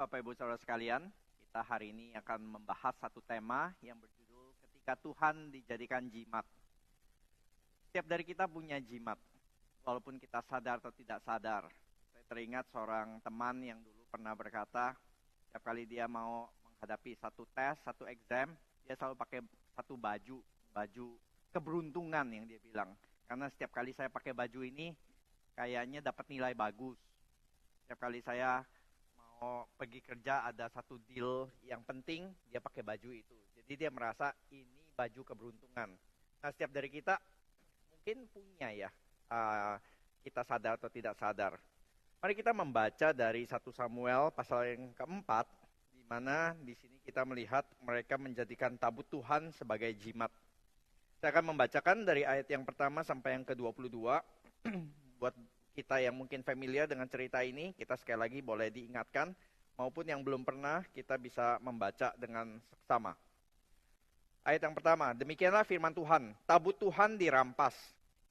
Bapak Ibu Saudara sekalian, kita hari ini akan membahas satu tema yang berjudul Ketika Tuhan Dijadikan Jimat. Setiap dari kita punya jimat, walaupun kita sadar atau tidak sadar. Saya teringat seorang teman yang dulu pernah berkata, setiap kali dia mau menghadapi satu tes, satu exam, dia selalu pakai satu baju keberuntungan yang dia bilang. Karena setiap kali saya pakai baju ini, kayaknya dapat nilai bagus. Setiap kali saya mau pergi kerja ada satu deal yang penting, dia pakai baju itu. Jadi dia merasa ini baju keberuntungan. Nah, setiap dari kita mungkin punya ya, kita sadar atau tidak sadar. Mari kita membaca dari 1 Samuel pasal yang keempat, di mana di sini kita melihat mereka menjadikan tabut Tuhan sebagai jimat. Saya akan membacakan dari ayat yang pertama sampai yang ke-22. Buat kita yang mungkin familiar dengan cerita ini, kita sekali lagi boleh diingatkan, maupun yang belum pernah, kita bisa membaca dengan seksama. Ayat yang pertama, demikianlah firman Tuhan, tabut Tuhan dirampas.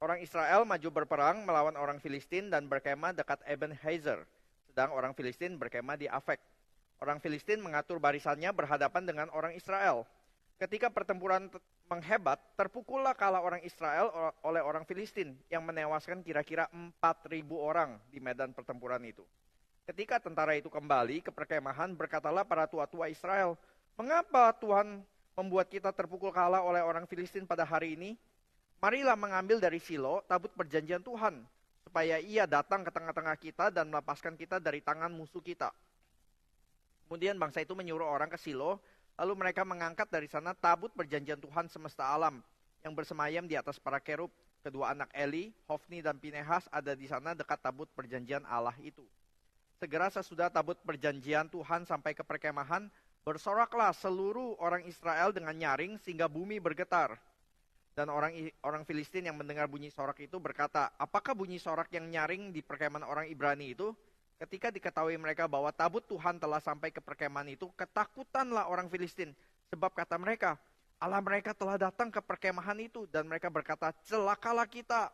Orang Israel maju berperang melawan orang Filistin dan berkemah dekat Ebenezer, sedang orang Filistin berkemah di Afek. Orang Filistin mengatur barisannya berhadapan dengan orang Israel. Ketika pertempuran menghebat, terpukullah kala orang Israel oleh orang Filistin yang menewaskan kira-kira 4.000 orang di medan pertempuran itu. Ketika tentara itu kembali ke perkemahan, berkatalah para tua-tua Israel, mengapa Tuhan membuat kita terpukul kalah oleh orang Filistin pada hari ini? Marilah mengambil dari Silo tabut perjanjian Tuhan, supaya ia datang ke tengah-tengah kita dan melepaskan kita dari tangan musuh kita. Kemudian bangsa itu menyuruh orang ke Silo, lalu mereka mengangkat dari sana tabut perjanjian Tuhan semesta alam yang bersemayam di atas para kerub. Kedua anak Eli, Hofni dan Pinehas ada di sana dekat tabut perjanjian Allah itu. Segera sesudah tabut perjanjian Tuhan sampai ke perkemahan, bersoraklah seluruh orang Israel dengan nyaring sehingga bumi bergetar. Dan orang Filistin yang mendengar bunyi sorak itu berkata, apakah bunyi sorak yang nyaring di perkemahan orang Ibrani itu? Ketika diketahui mereka bahwa tabut Tuhan telah sampai ke perkemahan itu, ketakutanlah orang Filistin. Sebab kata mereka, Allah mereka telah datang ke perkemahan itu. Dan mereka berkata, celakalah kita.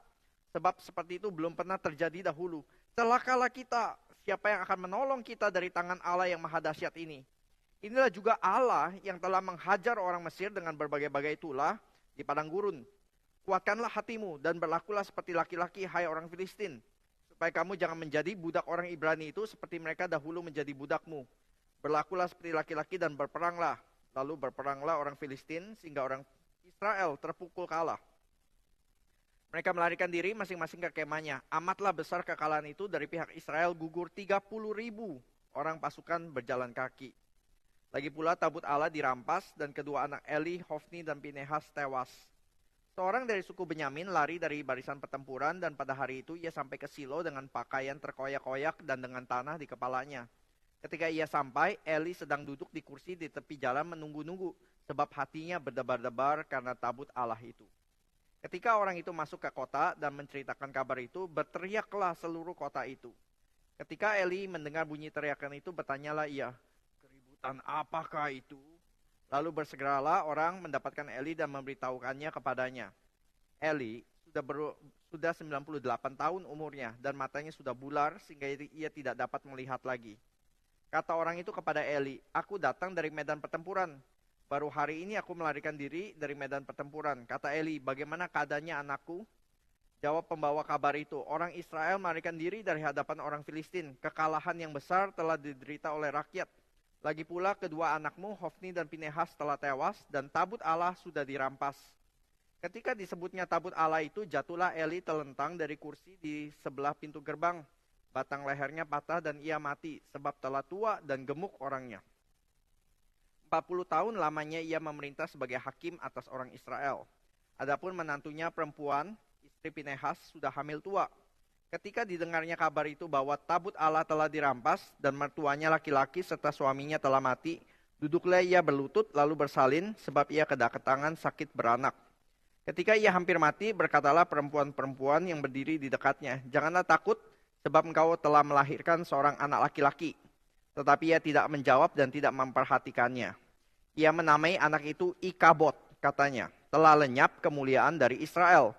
Sebab seperti itu belum pernah terjadi dahulu. Celakalah kita. Siapa yang akan menolong kita dari tangan Allah yang maha dahsyat ini? Inilah juga Allah yang telah menghajar orang Mesir dengan berbagai-bagai tulah di padang gurun. Kuatkanlah hatimu dan berlakulah seperti laki-laki, hai orang Filistin. Supaya kamu jangan menjadi budak orang Ibrani itu seperti mereka dahulu menjadi budakmu. Berlakulah seperti laki-laki dan berperanglah. Lalu berperanglah orang Filistin sehingga orang Israel terpukul kalah. Mereka melarikan diri masing-masing ke kemahnya. Amatlah besar kekalahan itu, dari pihak Israel gugur 30.000 orang pasukan berjalan kaki. Lagi pula tabut Allah dirampas dan kedua anak Eli, Hofni dan Pinehas tewas. Seorang dari suku Benyamin lari dari barisan pertempuran dan pada hari itu ia sampai ke Silo dengan pakaian terkoyak-koyak dan dengan tanah di kepalanya. Ketika ia sampai, Eli sedang duduk di kursi di tepi jalan menunggu-nunggu sebab hatinya berdebar-debar karena tabut Allah itu. Ketika orang itu masuk ke kota dan menceritakan kabar itu, berteriaklah seluruh kota itu. Ketika Eli mendengar bunyi teriakan itu, bertanyalah ia, keributan apakah itu? Lalu bersegeralah orang mendapatkan Eli dan memberitahukannya kepadanya. Eli sudah 98 tahun umurnya dan matanya sudah bular sehingga ia tidak dapat melihat lagi. Kata orang itu kepada Eli, aku datang dari medan pertempuran. Baru hari ini aku melarikan diri dari medan pertempuran. Kata Eli, bagaimana keadaannya anakku? Jawab pembawa kabar itu, orang Israel melarikan diri dari hadapan orang Filistin. Kekalahan yang besar telah diderita oleh rakyat. Lagi pula kedua anakmu, Hofni dan Pinehas telah tewas dan tabut Allah sudah dirampas. Ketika disebutnya tabut Allah itu, jatuhlah Eli telentang dari kursi di sebelah pintu gerbang. Batang lehernya patah dan ia mati sebab telah tua dan gemuk orangnya. 40 tahun lamanya ia memerintah sebagai hakim atas orang Israel. Adapun menantunya perempuan, istri Pinehas, sudah hamil tua. Ketika didengarnya kabar itu bahwa tabut Allah telah dirampas dan mertuanya laki-laki serta suaminya telah mati, duduklah ia berlutut lalu bersalin sebab ia kedatangan sakit beranak. Ketika ia hampir mati, berkatalah perempuan-perempuan yang berdiri di dekatnya, janganlah takut sebab engkau telah melahirkan seorang anak laki-laki. Tetapi ia tidak menjawab dan tidak memperhatikannya. Ia menamai anak itu Ikabod, katanya, telah lenyap kemuliaan dari Israel.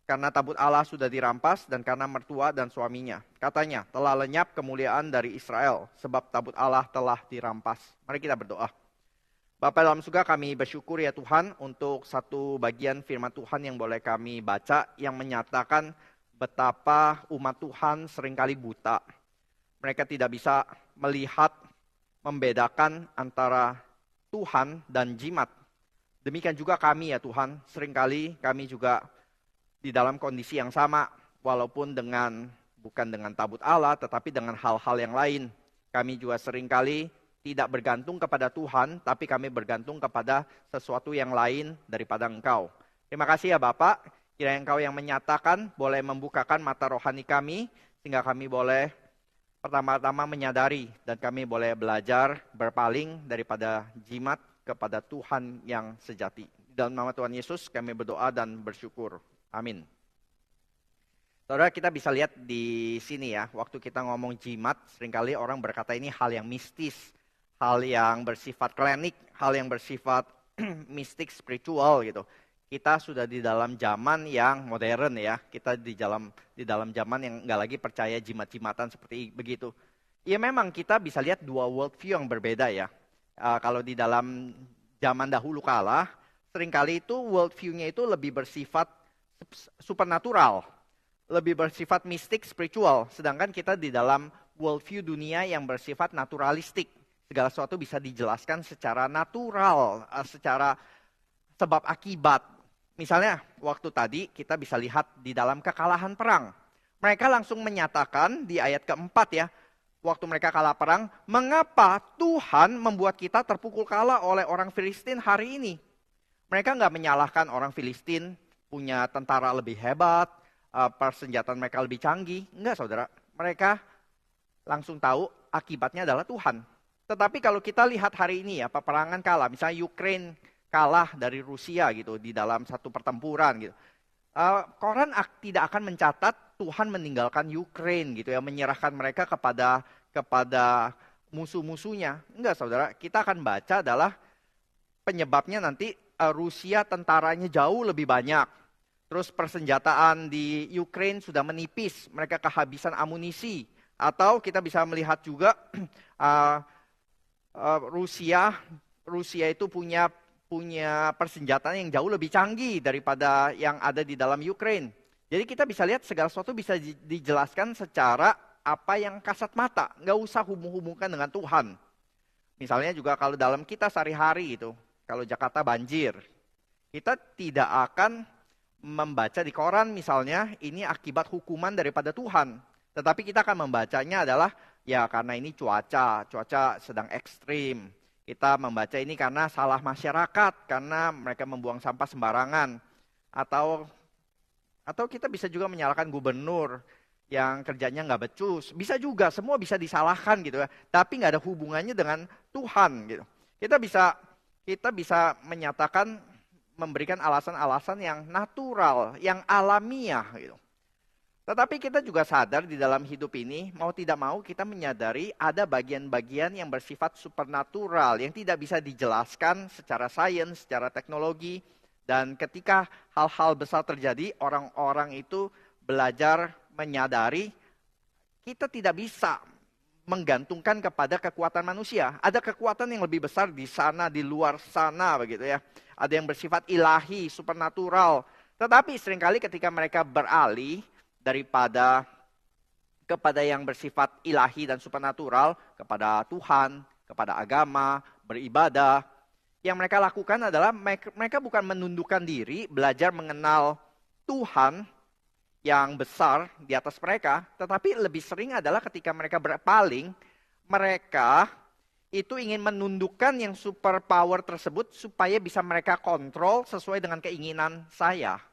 karena tabut Allah sudah dirampas dan karena mertua dan suaminya. Katanya, telah lenyap kemuliaan dari Israel sebab tabut Allah telah dirampas. Mari kita berdoa. Bapa dalam surga, kami bersyukur ya Tuhan untuk satu bagian firman Tuhan yang boleh kami baca yang menyatakan betapa umat Tuhan seringkali buta. Mereka tidak bisa melihat, membedakan antara Tuhan dan jimat. Demikian juga kami ya Tuhan, seringkali kami juga di dalam kondisi yang sama, walaupun bukan dengan tabut Allah, tetapi dengan hal-hal yang lain. Kami juga seringkali tidak bergantung kepada Tuhan, tapi kami bergantung kepada sesuatu yang lain daripada Engkau. Terima kasih ya Bapak, kiranya Engkau yang menyatakan, boleh membukakan mata rohani kami, sehingga kami boleh pertama-tama menyadari, dan kami boleh belajar berpaling daripada jimat kepada Tuhan yang sejati. Dalam nama Tuhan Yesus kami berdoa dan bersyukur. Amin. Saudara, kita bisa lihat di sini ya, waktu kita ngomong jimat, seringkali orang berkata ini hal yang mistis, hal yang bersifat klinik, hal yang bersifat mistik, spiritual gitu. Kita sudah di dalam zaman yang modern ya, kita di dalam zaman yang nggak lagi percaya jimat-jimatan seperti begitu. Ya memang kita bisa lihat dua worldview yang berbeda ya. Kalau di dalam zaman dahulu kala, seringkali itu worldview-nya itu lebih bersifat supernatural, lebih bersifat mistik, spiritual. Sedangkan kita di dalam worldview dunia yang bersifat naturalistik. Segala sesuatu bisa dijelaskan secara natural, secara sebab akibat. Misalnya waktu tadi kita bisa lihat di dalam kekalahan perang. Mereka langsung menyatakan di ayat keempat ya, waktu mereka kalah perang, mengapa Tuhan membuat kita terpukul kalah oleh orang Filistin hari ini? Mereka nggak menyalahkan orang Filistin punya tentara lebih hebat, persenjataan mereka lebih canggih. Enggak saudara, mereka langsung tahu akibatnya adalah Tuhan. Tetapi kalau kita lihat hari ini ya, peperangan kalah, misalnya Ukraine kalah dari Rusia gitu di dalam satu pertempuran gitu. Koran tidak akan mencatat Tuhan meninggalkan Ukraine gitu ya, menyerahkan mereka kepada musuh-musuhnya. Enggak saudara, kita akan baca adalah penyebabnya nanti Rusia tentaranya jauh lebih banyak. Terus persenjataan di Ukraine sudah menipis, mereka kehabisan amunisi. Atau kita bisa melihat juga Rusia itu punya persenjataan yang jauh lebih canggih daripada yang ada di dalam Ukraine. Jadi kita bisa lihat segala sesuatu bisa dijelaskan secara apa yang kasat mata, nggak usah hubung-hubungkan dengan Tuhan. Misalnya juga kalau dalam kita sehari-hari itu, kalau Jakarta banjir, kita tidak akan membaca di koran misalnya ini akibat hukuman daripada Tuhan. Tetapi kita akan membacanya adalah ya karena ini cuaca sedang ekstrim. Kita membaca ini karena salah masyarakat, karena mereka membuang sampah sembarangan. Atau kita bisa juga menyalahkan gubernur yang kerjanya nggak becus. Bisa juga, semua bisa disalahkan gitu ya. Tapi nggak ada hubungannya dengan Tuhan gitu. Kita bisa menyatakan, memberikan alasan-alasan yang natural, yang alamiah gitu. Tetapi kita juga sadar di dalam hidup ini, mau tidak mau kita menyadari ada bagian-bagian yang bersifat supernatural, yang tidak bisa dijelaskan secara sains, secara teknologi. Dan ketika hal-hal besar terjadi, orang-orang itu belajar menyadari, kita tidak bisa menggantungkan kepada kekuatan manusia. Ada kekuatan yang lebih besar di sana, di luar sana begitu ya. Ada yang bersifat ilahi, supernatural. Tetapi seringkali ketika mereka beralih, kepada yang bersifat ilahi dan supernatural, kepada Tuhan, kepada agama, beribadah. Yang mereka lakukan adalah mereka bukan menundukkan diri, belajar mengenal Tuhan yang besar di atas mereka, tetapi lebih sering adalah ketika mereka berpaling, mereka itu ingin menundukkan yang superpower tersebut supaya bisa mereka kontrol sesuai dengan keinginan saya.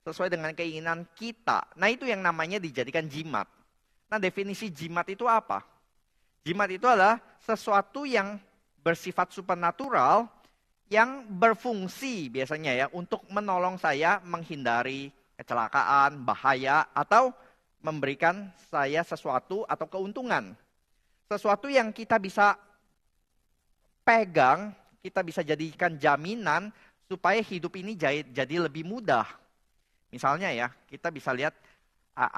Sesuai dengan keinginan kita. Nah itu yang namanya dijadikan jimat. Nah definisi jimat itu apa? Jimat itu adalah sesuatu yang bersifat supernatural yang berfungsi biasanya ya untuk menolong saya menghindari kecelakaan, bahaya, atau memberikan saya sesuatu atau keuntungan. Sesuatu yang kita bisa pegang, kita bisa jadikan jaminan supaya hidup ini jadi lebih mudah. Misalnya ya, kita bisa lihat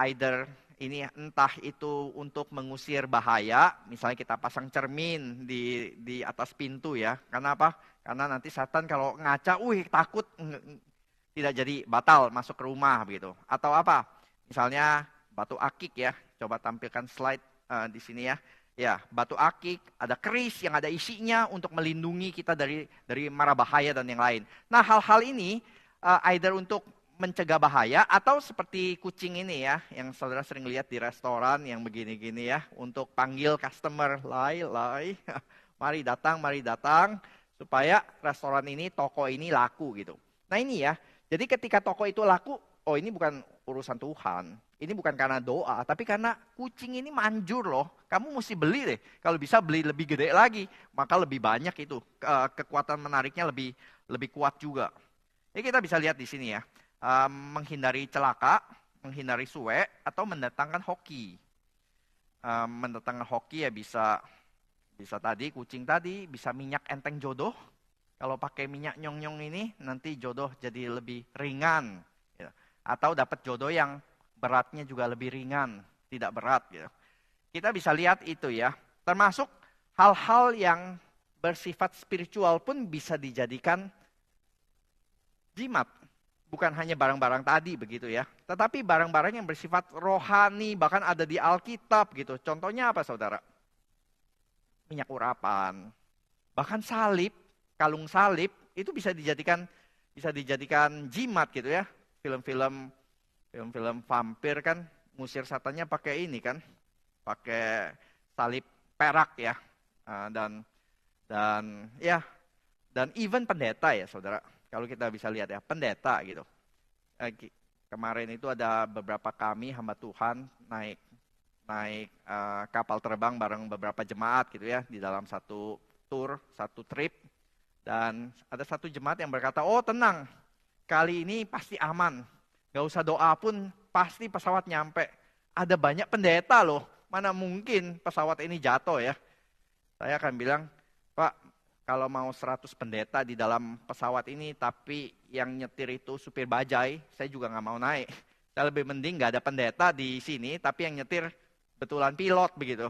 either ini entah itu untuk mengusir bahaya, misalnya kita pasang cermin di atas pintu ya. Karena apa? Karena nanti setan kalau ngaca, takut, tidak jadi batal masuk ke rumah begitu. Atau apa? Misalnya batu akik ya. Coba tampilkan slide di sini ya. Ya, batu akik, ada keris yang ada isinya untuk melindungi kita dari mara bahaya dan yang lain. Nah, hal-hal ini either untuk mencegah bahaya atau seperti kucing ini ya, yang saudara sering lihat di restoran yang begini-gini ya, untuk panggil customer, lai, mari datang, supaya restoran ini, toko ini laku gitu. Nah ini ya, jadi ketika toko itu laku, oh ini bukan urusan Tuhan, ini bukan karena doa, tapi karena kucing ini manjur loh. Kamu mesti beli deh. Kalau bisa beli lebih gede lagi, maka lebih banyak itu. Kekuatan menariknya lebih kuat juga. Jadi kita bisa lihat di sini ya. Menghindari celaka, menghindari suwe, atau mendatangkan hoki. Mendatangkan hoki ya bisa tadi, kucing tadi, bisa minyak enteng jodoh. Kalau pakai minyak nyong-nyong ini, nanti jodoh jadi lebih ringan. Ya. Atau dapat jodoh yang beratnya juga lebih ringan, tidak berat. Ya. Kita bisa lihat itu ya. Termasuk hal-hal yang bersifat spiritual pun bisa dijadikan jimat. Bukan hanya barang-barang tadi begitu ya. Tetapi barang-barang yang bersifat rohani, bahkan ada di Alkitab gitu. Contohnya apa saudara? Minyak urapan. Bahkan salib, kalung salib, itu bisa dijadikan jimat gitu ya. Film-film vampir kan, ngusir satannya pakai ini kan. Pakai salib perak ya. Dan even pendeta ya saudara. Kalau kita bisa lihat ya, pendeta gitu. Kemarin itu ada beberapa kami hamba Tuhan naik kapal terbang bareng beberapa jemaat gitu ya, di dalam satu tour, satu trip. Dan ada satu jemaat yang berkata, oh tenang, kali ini pasti aman. Gak usah doa pun, pasti pesawat nyampe. Ada banyak pendeta loh, mana mungkin pesawat ini jatuh ya. Saya akan bilang, Pak, kalau mau 100 pendeta di dalam pesawat ini, tapi yang nyetir itu supir bajai, saya juga nggak mau naik. Saya lebih mending nggak ada pendeta di sini, tapi yang nyetir betulan pilot begitu.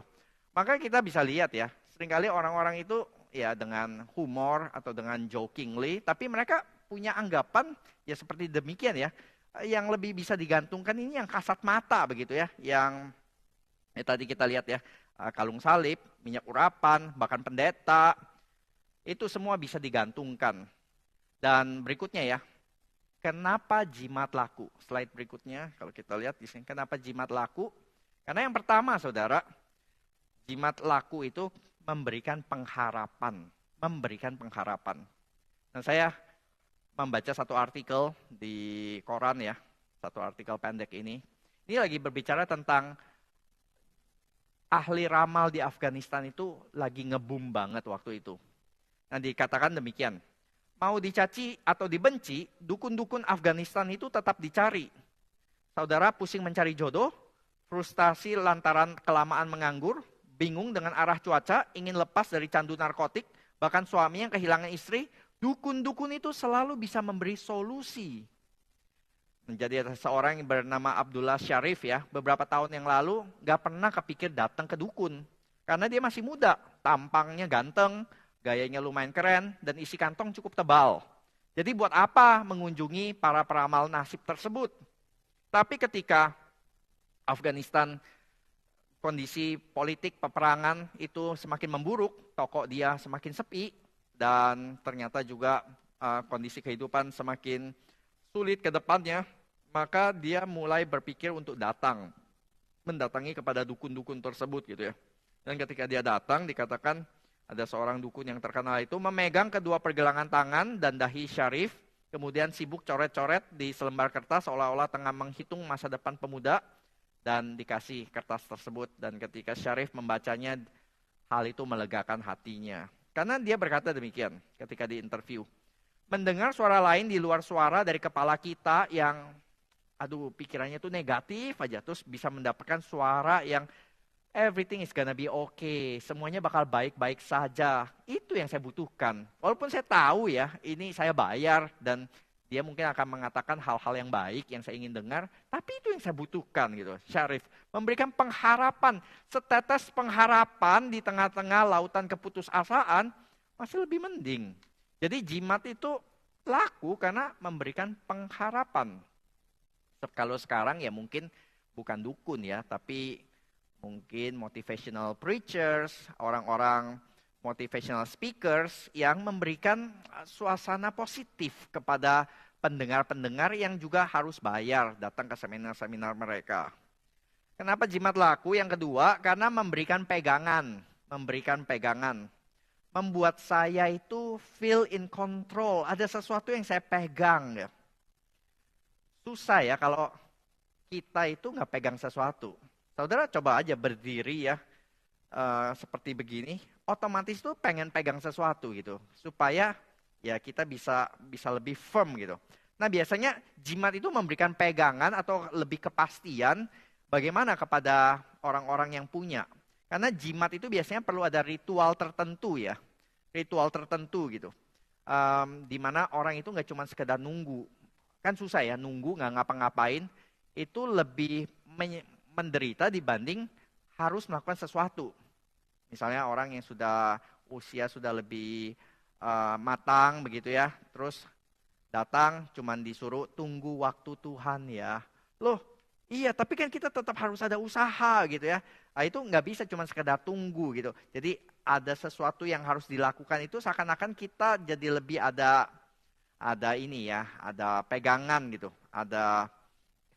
Maka kita bisa lihat ya, seringkali orang-orang itu ya dengan humor atau dengan jokingly, tapi mereka punya anggapan ya seperti demikian ya. Yang lebih bisa digantungkan ini yang kasat mata begitu ya, yang tadi kita lihat ya, kalung salib, minyak urapan, bahkan pendeta. Itu semua bisa digantungkan. Dan berikutnya ya, kenapa jimat laku? Slide berikutnya, kalau kita lihat di sini, kenapa jimat laku? Karena yang pertama, saudara, jimat laku itu memberikan pengharapan. Memberikan pengharapan. Dan saya membaca satu artikel di koran ya, satu artikel pendek ini. Ini lagi berbicara tentang ahli ramal di Afghanistan itu lagi ngebum banget waktu itu. Nah, dikatakan demikian, mau dicaci atau dibenci, dukun-dukun Afghanistan itu tetap dicari. Saudara pusing mencari jodoh, frustasi lantaran kelamaan menganggur, bingung dengan arah cuaca, ingin lepas dari candu narkotik, bahkan suami yang kehilangan istri, dukun-dukun itu selalu bisa memberi solusi. Menjadi seorang yang bernama Abdullah Syarif ya, beberapa tahun yang lalu gak pernah kepikir datang ke dukun. Karena dia masih muda, tampangnya ganteng, gayanya lumayan keren, dan isi kantong cukup tebal. Jadi buat apa mengunjungi para peramal nasib tersebut? Tapi ketika Afghanistan kondisi politik peperangan itu semakin memburuk, toko dia semakin sepi, dan ternyata juga kondisi kehidupan semakin sulit ke depannya, maka dia mulai berpikir untuk mendatangi kepada dukun-dukun tersebut gitu ya. Dan ketika dia datang, dikatakan ada seorang dukun yang terkenal itu memegang kedua pergelangan tangan dan dahi Syarif, kemudian sibuk coret-coret di selembar kertas seolah-olah tengah menghitung masa depan pemuda, dan dikasih kertas tersebut. Dan ketika Syarif membacanya, hal itu melegakan hatinya. Karena dia berkata demikian ketika di interview. Mendengar suara lain di luar suara dari kepala kita yang, pikirannya itu negatif aja, terus bisa mendapatkan suara yang everything is gonna be okay. Semuanya bakal baik-baik saja. Itu yang saya butuhkan. Walaupun saya tahu ya, ini saya bayar dan Dia mungkin akan mengatakan hal-hal yang baik yang saya ingin dengar, tapi itu yang saya butuhkan gitu. Syarif memberikan pengharapan, setetes pengharapan di tengah-tengah lautan keputusasaan masih lebih mending. Jadi jimat itu laku karena memberikan pengharapan. Kalau sekarang ya mungkin bukan dukun ya, tapi mungkin motivational preachers, orang-orang motivational speakers yang memberikan suasana positif kepada pendengar-pendengar yang juga harus bayar datang ke seminar-seminar mereka. Kenapa jimat laku? Yang kedua, karena memberikan pegangan. Memberikan pegangan. Membuat saya itu feel in control. Ada sesuatu yang saya pegang. Ya. Susah ya kalau kita itu nggak pegang sesuatu. Saudara coba aja berdiri ya, seperti begini, otomatis tuh pengen pegang sesuatu gitu, supaya ya kita bisa lebih firm gitu. Nah biasanya jimat itu memberikan pegangan atau lebih kepastian bagaimana kepada orang-orang yang punya. Karena jimat itu biasanya perlu ada ritual tertentu ya, ritual tertentu gitu. Di mana orang itu nggak cuma sekedar nunggu, kan susah ya nunggu nggak ngapa-ngapain, itu lebih menderita dibanding harus melakukan sesuatu. Misalnya orang yang usia sudah lebih matang begitu ya, terus datang cuman disuruh tunggu waktu Tuhan ya. Loh, iya tapi kan kita tetap harus ada usaha gitu ya. Nah, itu nggak bisa cuma sekedar tunggu gitu. Jadi ada sesuatu yang harus dilakukan itu seakan-akan kita jadi lebih ada ini ya, ada pegangan gitu, ada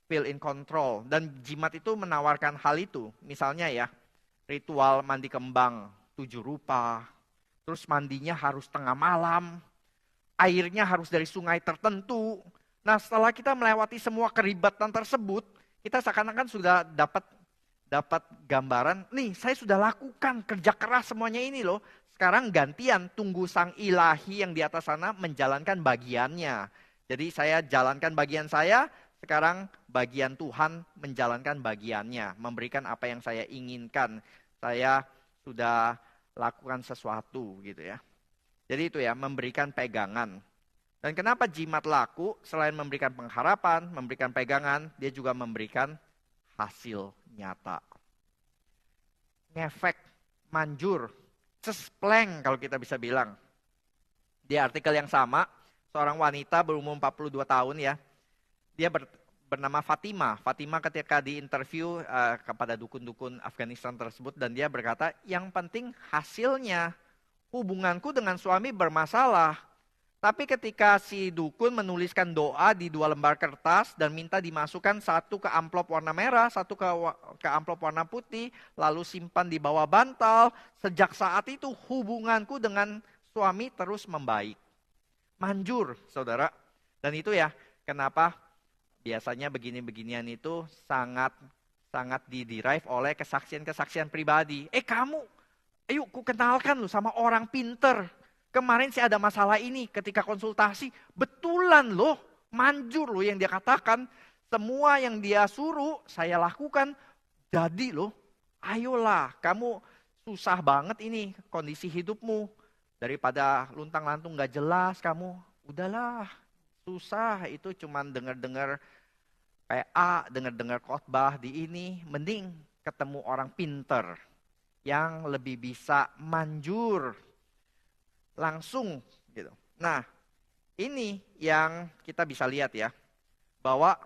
feel in control. Dan jimat itu menawarkan hal itu. Misalnya ya, ritual mandi kembang 7 rupa. Terus mandinya harus tengah malam. Airnya harus dari sungai tertentu. Nah setelah kita melewati semua keribatan tersebut, kita seakan-akan sudah dapat gambaran, nih saya sudah lakukan kerja keras semuanya ini loh. Sekarang gantian tunggu sang ilahi yang di atas sana menjalankan bagiannya. Jadi saya jalankan bagian saya, sekarang bagian Tuhan menjalankan bagiannya, memberikan apa yang saya inginkan. Saya sudah lakukan sesuatu gitu ya. Jadi itu ya, memberikan pegangan. Dan kenapa jimat laku? Selain memberikan pengharapan, memberikan pegangan, dia juga memberikan hasil nyata. Ngefek, manjur, cespleng kalau kita bisa bilang. Di artikel yang sama, seorang wanita berumur 42 tahun ya, dia bernama Fatima. Fatima ketika diinterview kepada dukun-dukun Afghanistan tersebut, dan dia berkata, yang penting hasilnya, hubunganku dengan suami bermasalah. Tapi ketika si dukun menuliskan doa di 2 lembar kertas dan minta dimasukkan satu ke amplop warna merah, satu ke amplop warna putih, lalu simpan di bawah bantal, sejak saat itu hubunganku dengan suami terus membaik. Manjur, saudara. Dan itu ya, kenapa biasanya begini-beginian itu sangat diderive oleh kesaksian-kesaksian pribadi. Kamu, ayo ku kenalkan lu sama orang pinter. Kemarin sih ada masalah ini ketika konsultasi. Betulan loh, manjur loh yang dia katakan. Semua yang dia suruh saya lakukan. Jadi loh, ayolah kamu susah banget ini kondisi hidupmu. Daripada luntang-lantung gak jelas kamu. Udahlah, susah itu cuman dengar-dengar PA, dengar-dengar khotbah di ini, mending ketemu orang pinter yang lebih bisa manjur langsung gitu. Nah, ini yang kita bisa lihat ya, bahwa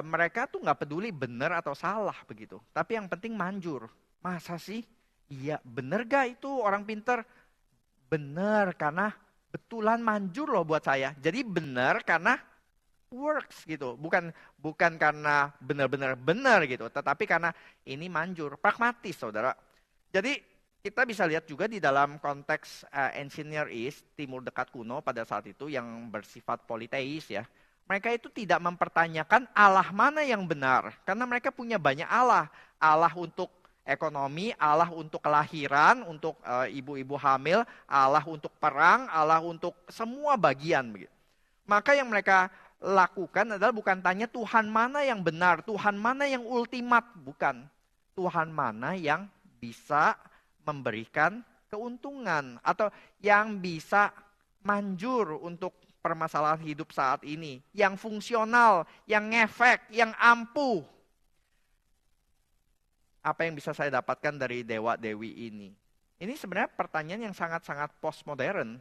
mereka tuh nggak peduli benar atau salah begitu, tapi yang penting manjur. Masa sih? Iya, bener gak itu orang pinter? Bener, karena betulan manjur loh buat saya. Jadi benar karena works gitu, bukan karena benar-benar benar gitu, tetapi karena ini manjur, pragmatis saudara. Jadi kita bisa lihat juga di dalam konteks Ancient Near East, Timur Dekat kuno pada saat itu yang bersifat politeis ya. Mereka itu tidak mempertanyakan Allah mana yang benar, karena mereka punya banyak Allah. Allah untuk ekonomi, Allah untuk kelahiran, untuk ibu-ibu hamil, Allah untuk perang, Allah untuk semua bagian begitu. Maka yang mereka lakukan adalah bukan tanya Tuhan mana yang benar, Tuhan mana yang ultimat, bukan. Tuhan mana yang bisa memberikan keuntungan atau yang bisa manjur untuk permasalahan hidup saat ini. Yang fungsional, yang ngefek, yang ampuh. Apa yang bisa saya dapatkan dari dewa-dewi ini? Ini sebenarnya pertanyaan yang sangat-sangat postmodern.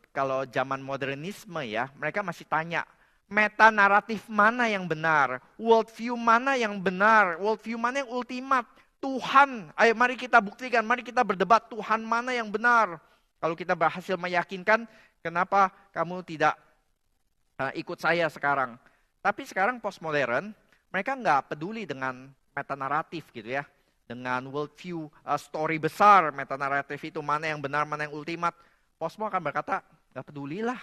Kalau zaman modernisme ya, mereka masih tanya, meta naratif mana yang benar? Worldview mana yang benar? Worldview mana yang ultimat? Tuhan, ayo mari kita buktikan, mari kita berdebat Tuhan mana yang benar. Kalau kita berhasil meyakinkan, kenapa kamu tidak ikut saya sekarang? Tapi sekarang postmodern, mereka nggak peduli dengan meta naratif gitu ya. Dengan worldview, story besar, meta naratif itu mana yang benar, mana yang ultimat. Postmo akan berkata, nggak pedulilah.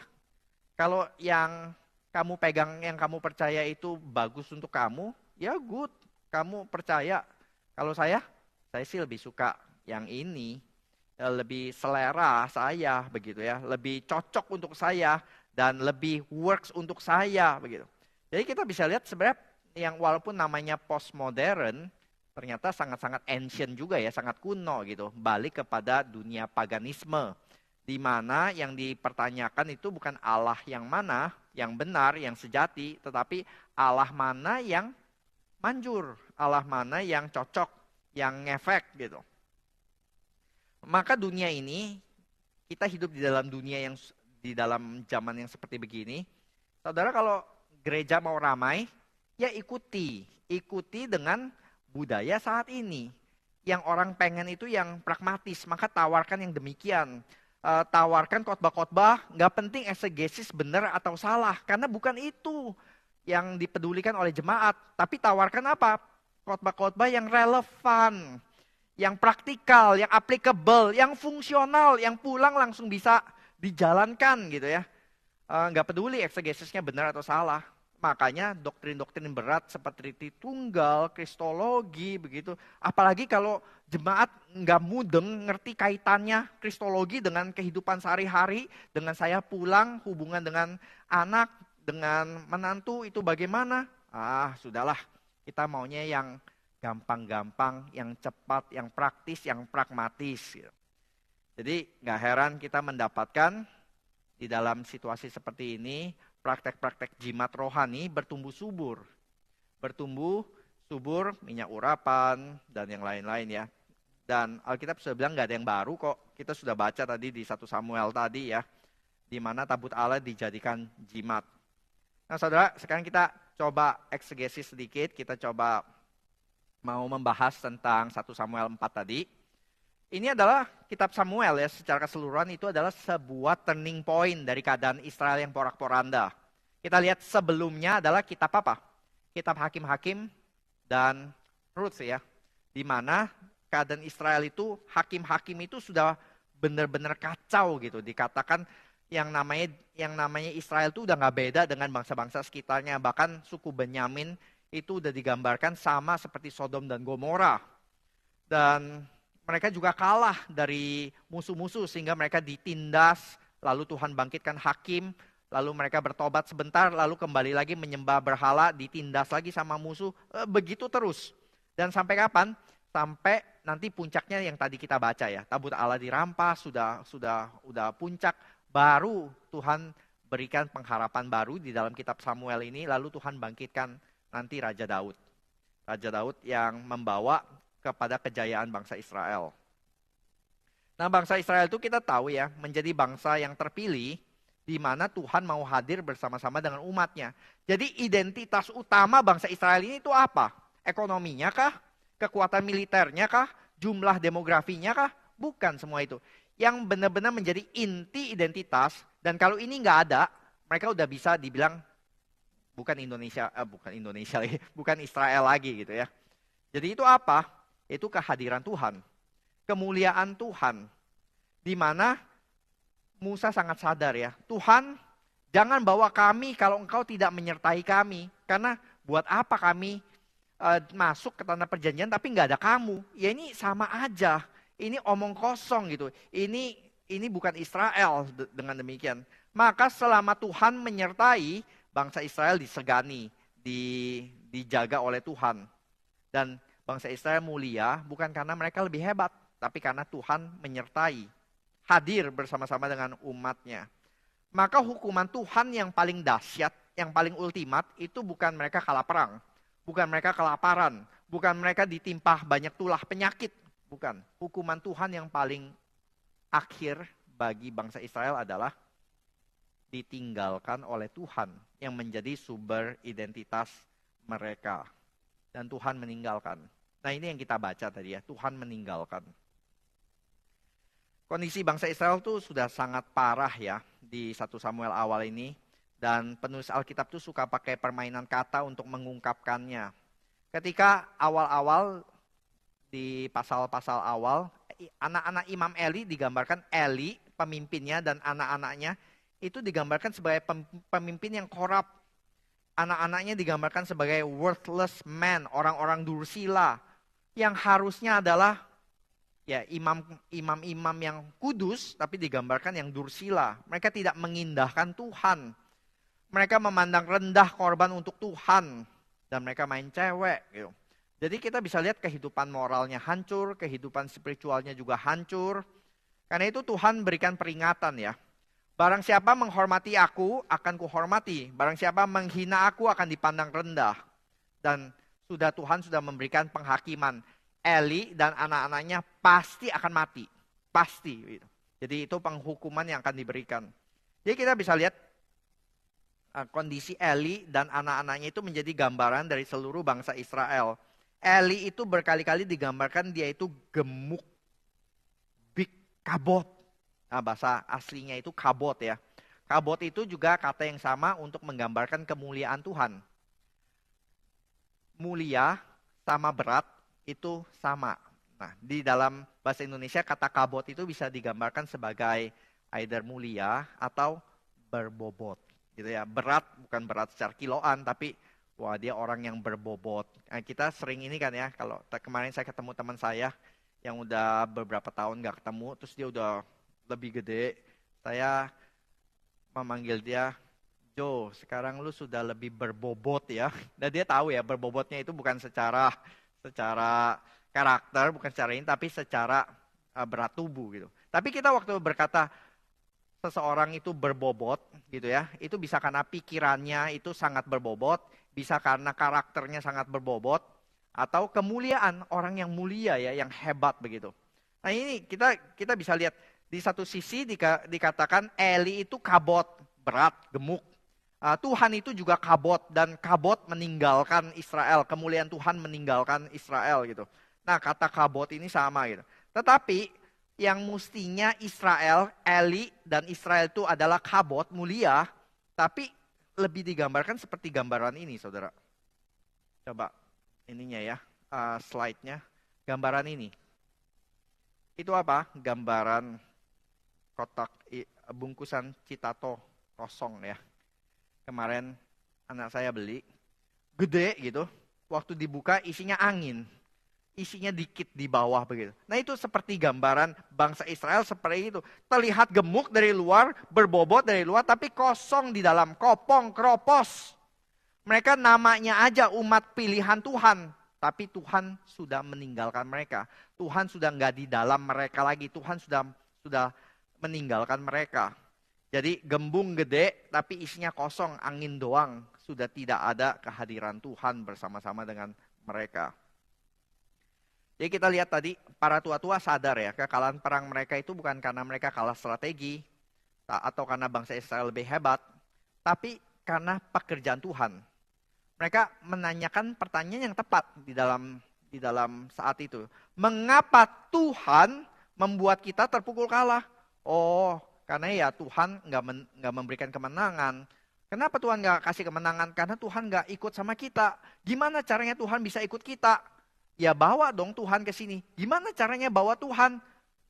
Kalau yang kamu pegang, yang kamu percaya itu bagus untuk kamu, ya good. Kamu percaya. Kalau saya sih lebih suka yang ini. Lebih selera saya, begitu ya. Lebih cocok untuk saya, dan lebih works untuk saya, begitu. Jadi kita bisa lihat sebenarnya yang walaupun namanya postmodern, ternyata sangat-sangat ancient juga ya, sangat kuno gitu. Balik kepada dunia paganisme. Di mana yang dipertanyakan itu bukan Allah yang mana, yang benar, yang sejati, tetapi Allah mana yang manjur, Allah mana yang cocok, yang ngefek gitu. Maka dunia ini, kita hidup di dalam dunia yang, di dalam zaman yang seperti begini. Saudara kalau gereja mau ramai, ya ikuti dengan budaya saat ini. Yang orang pengen itu yang pragmatis, maka tawarkan yang demikian. Tawarkan khotbah-khotbah, nggak penting eksegesis benar atau salah, karena bukan itu yang dipedulikan oleh jemaat. Tapi tawarkan apa? Khotbah-khotbah yang relevan, yang praktikal, yang applicable, yang fungsional, yang pulang langsung bisa dijalankan gitu ya. Nggak peduli eksegesisnya benar atau salah. Makanya doktrin-doktrin berat seperti Tritunggal, Kristologi, begitu. Apalagi kalau jemaat nggak mudeng ngerti kaitannya Kristologi dengan kehidupan sehari-hari, dengan saya pulang, hubungan dengan anak, dengan menantu itu bagaimana? Sudahlah, kita maunya yang gampang-gampang, yang cepat, yang praktis, yang pragmatis. Jadi nggak heran kita mendapatkan di dalam situasi seperti ini, praktek-praktek jimat rohani bertumbuh subur. Bertumbuh subur, minyak urapan, dan yang lain-lain ya. Dan Alkitab sudah bilang nggak ada yang baru kok. Kita sudah baca tadi di 1 Samuel tadi ya. Di mana tabut Allah dijadikan jimat. Nah saudara, sekarang kita coba eksegesis sedikit. Kita coba mau membahas tentang 1 Samuel 4 tadi. Ini adalah kitab Samuel ya, secara keseluruhan itu adalah sebuah turning point dari keadaan Israel yang porak-poranda. Kita lihat sebelumnya adalah kitab apa? Kitab Hakim-Hakim dan Rut ya. Di mana keadaan Israel itu, hakim-hakim itu sudah benar-benar kacau gitu. Dikatakan yang namanya Israel itu udah gak beda dengan bangsa-bangsa sekitarnya. Bahkan suku Benyamin itu udah digambarkan sama seperti Sodom dan Gomora. Dan mereka juga kalah dari musuh-musuh sehingga mereka ditindas, lalu Tuhan bangkitkan hakim, lalu mereka bertobat sebentar, lalu kembali lagi menyembah berhala, ditindas lagi sama musuh, begitu terus. Dan sampai kapan? Sampai nanti puncaknya yang tadi kita baca ya, tabut Allah dirampas, sudah puncak, baru Tuhan berikan pengharapan baru di dalam kitab Samuel ini, lalu Tuhan bangkitkan nanti Raja Daud. Raja Daud yang membawa kepada kejayaan bangsa Israel. Nah bangsa Israel itu kita tahu ya, menjadi bangsa yang terpilih, di mana Tuhan mau hadir bersama-sama dengan umatnya. Jadi identitas utama bangsa Israel ini itu apa? Ekonominya kah? Kekuatan militernya kah? Jumlah demografinya kah? Bukan semua itu. Yang benar-benar menjadi inti identitas, dan kalau ini nggak ada, mereka udah bisa dibilang bukan Israel lagi gitu ya. Jadi itu apa? Itu kehadiran Tuhan, kemuliaan Tuhan, di mana Musa sangat sadar ya, Tuhan jangan bawa kami kalau engkau tidak menyertai kami, karena buat apa kami masuk ke tanah perjanjian tapi nggak ada kamu? Ya ini sama aja, ini omong kosong gitu, ini bukan Israel dengan demikian. Maka selama Tuhan menyertai, bangsa Israel disegani, dijaga oleh Tuhan. Dan bangsa Israel mulia bukan karena mereka lebih hebat, tapi karena Tuhan menyertai, hadir bersama-sama dengan umatnya. maka hukuman Tuhan yang paling dahsyat, yang paling ultimat, itu bukan mereka kalah perang. Bukan mereka kelaparan. Bukan mereka ditimpa banyak tulah penyakit. Bukan. Hukuman Tuhan yang paling akhir bagi bangsa Israel adalah ditinggalkan oleh Tuhan yang menjadi sumber identitas mereka. Dan Tuhan meninggalkan. Nah ini yang kita baca tadi ya, Tuhan meninggalkan. Kondisi bangsa Israel tuh sudah sangat parah ya di 1 Samuel awal ini. Dan penulis Alkitab tuh suka pakai permainan kata untuk mengungkapkannya. Ketika awal-awal di pasal-pasal awal, anak-anak Imam Eli digambarkan Eli, pemimpinnya dan anak-anaknya, itu digambarkan sebagai pemimpin yang korup. Anak-anaknya digambarkan sebagai worthless man, orang-orang dursila. Yang harusnya adalah ya imam-imam yang kudus, tapi digambarkan yang dursila. Mereka tidak mengindahkan Tuhan. Mereka memandang rendah korban untuk Tuhan. Dan mereka main cewek. Gitu. Jadi kita bisa lihat kehidupan moralnya hancur, kehidupan spiritualnya juga hancur. Karena itu Tuhan berikan peringatan ya. Barang siapa menghormati aku, akan kuhormati. Barang siapa menghina aku, akan dipandang rendah. Dan Tuhan sudah memberikan penghakiman. Eli dan anak-anaknya pasti akan mati. Pasti. Gitu. Jadi itu penghukuman yang akan diberikan. Jadi kita bisa lihat kondisi Eli dan anak-anaknya itu menjadi gambaran dari seluruh bangsa Israel. Eli itu berkali-kali digambarkan dia itu gemuk, big, kabot. Nah, bahasa aslinya itu kabot ya. Kabot itu juga kata yang sama untuk menggambarkan kemuliaan Tuhan. Mulia sama berat itu sama. Nah, di dalam bahasa Indonesia kata kabot itu bisa digambarkan sebagai either mulia atau berbobot. Gitu ya. Berat bukan berat secara kiloan, tapi wah dia orang yang berbobot. Nah, kita sering ini kan ya, kalau kemarin saya ketemu teman saya yang udah beberapa tahun gak ketemu, terus dia udah lebih gede. Saya memanggil dia, Jo, sekarang lu sudah lebih berbobot ya. Dan dia tahu ya, berbobotnya itu bukan secara karakter, bukan secara ini, tapi secara berat tubuh gitu. Tapi kita waktu berkata seseorang itu berbobot gitu ya, itu bisa karena pikirannya itu sangat berbobot, bisa karena karakternya sangat berbobot, atau kemuliaan orang yang mulia ya, yang hebat begitu. Nah ini kita bisa lihat di satu sisi dikatakan Eli itu kabot, berat, gemuk. Tuhan itu juga kabot dan kabot meninggalkan Israel. Kemuliaan Tuhan meninggalkan Israel gitu. Nah kata kabot ini sama gitu. Tetapi yang mestinya Israel, Eli dan Israel itu adalah kabot, mulia. Tapi lebih digambarkan seperti gambaran ini saudara. Coba ininya ya, slide-nya. Gambaran ini. Itu apa? Gambaran kotak bungkusan Citato kosong ya. Kemarin anak saya beli, gede gitu, waktu dibuka isinya angin, isinya dikit di bawah begitu. Nah itu seperti gambaran bangsa Israel seperti itu. Terlihat gemuk dari luar, berbobot dari luar, tapi kosong di dalam, kopong, keropos. Mereka namanya aja umat pilihan Tuhan, tapi Tuhan sudah meninggalkan mereka. Tuhan sudah nggak di dalam mereka lagi, Tuhan sudah meninggalkan mereka. Jadi gembung gede tapi isinya kosong, angin doang. Sudah tidak ada kehadiran Tuhan bersama-sama dengan mereka. Jadi kita lihat tadi para tua-tua sadar ya, kekalahan perang mereka itu bukan karena mereka kalah strategi atau karena bangsa Israel lebih hebat, tapi karena pekerjaan Tuhan. Mereka menanyakan pertanyaan yang tepat di dalam saat itu. Mengapa Tuhan membuat kita terpukul kalah? Oh, karena ya Tuhan nggak memberikan kemenangan. Kenapa Tuhan nggak kasih kemenangan? Karena Tuhan nggak ikut sama kita. Gimana caranya Tuhan bisa ikut kita? Ya bawa dong Tuhan ke sini. Gimana caranya bawa Tuhan?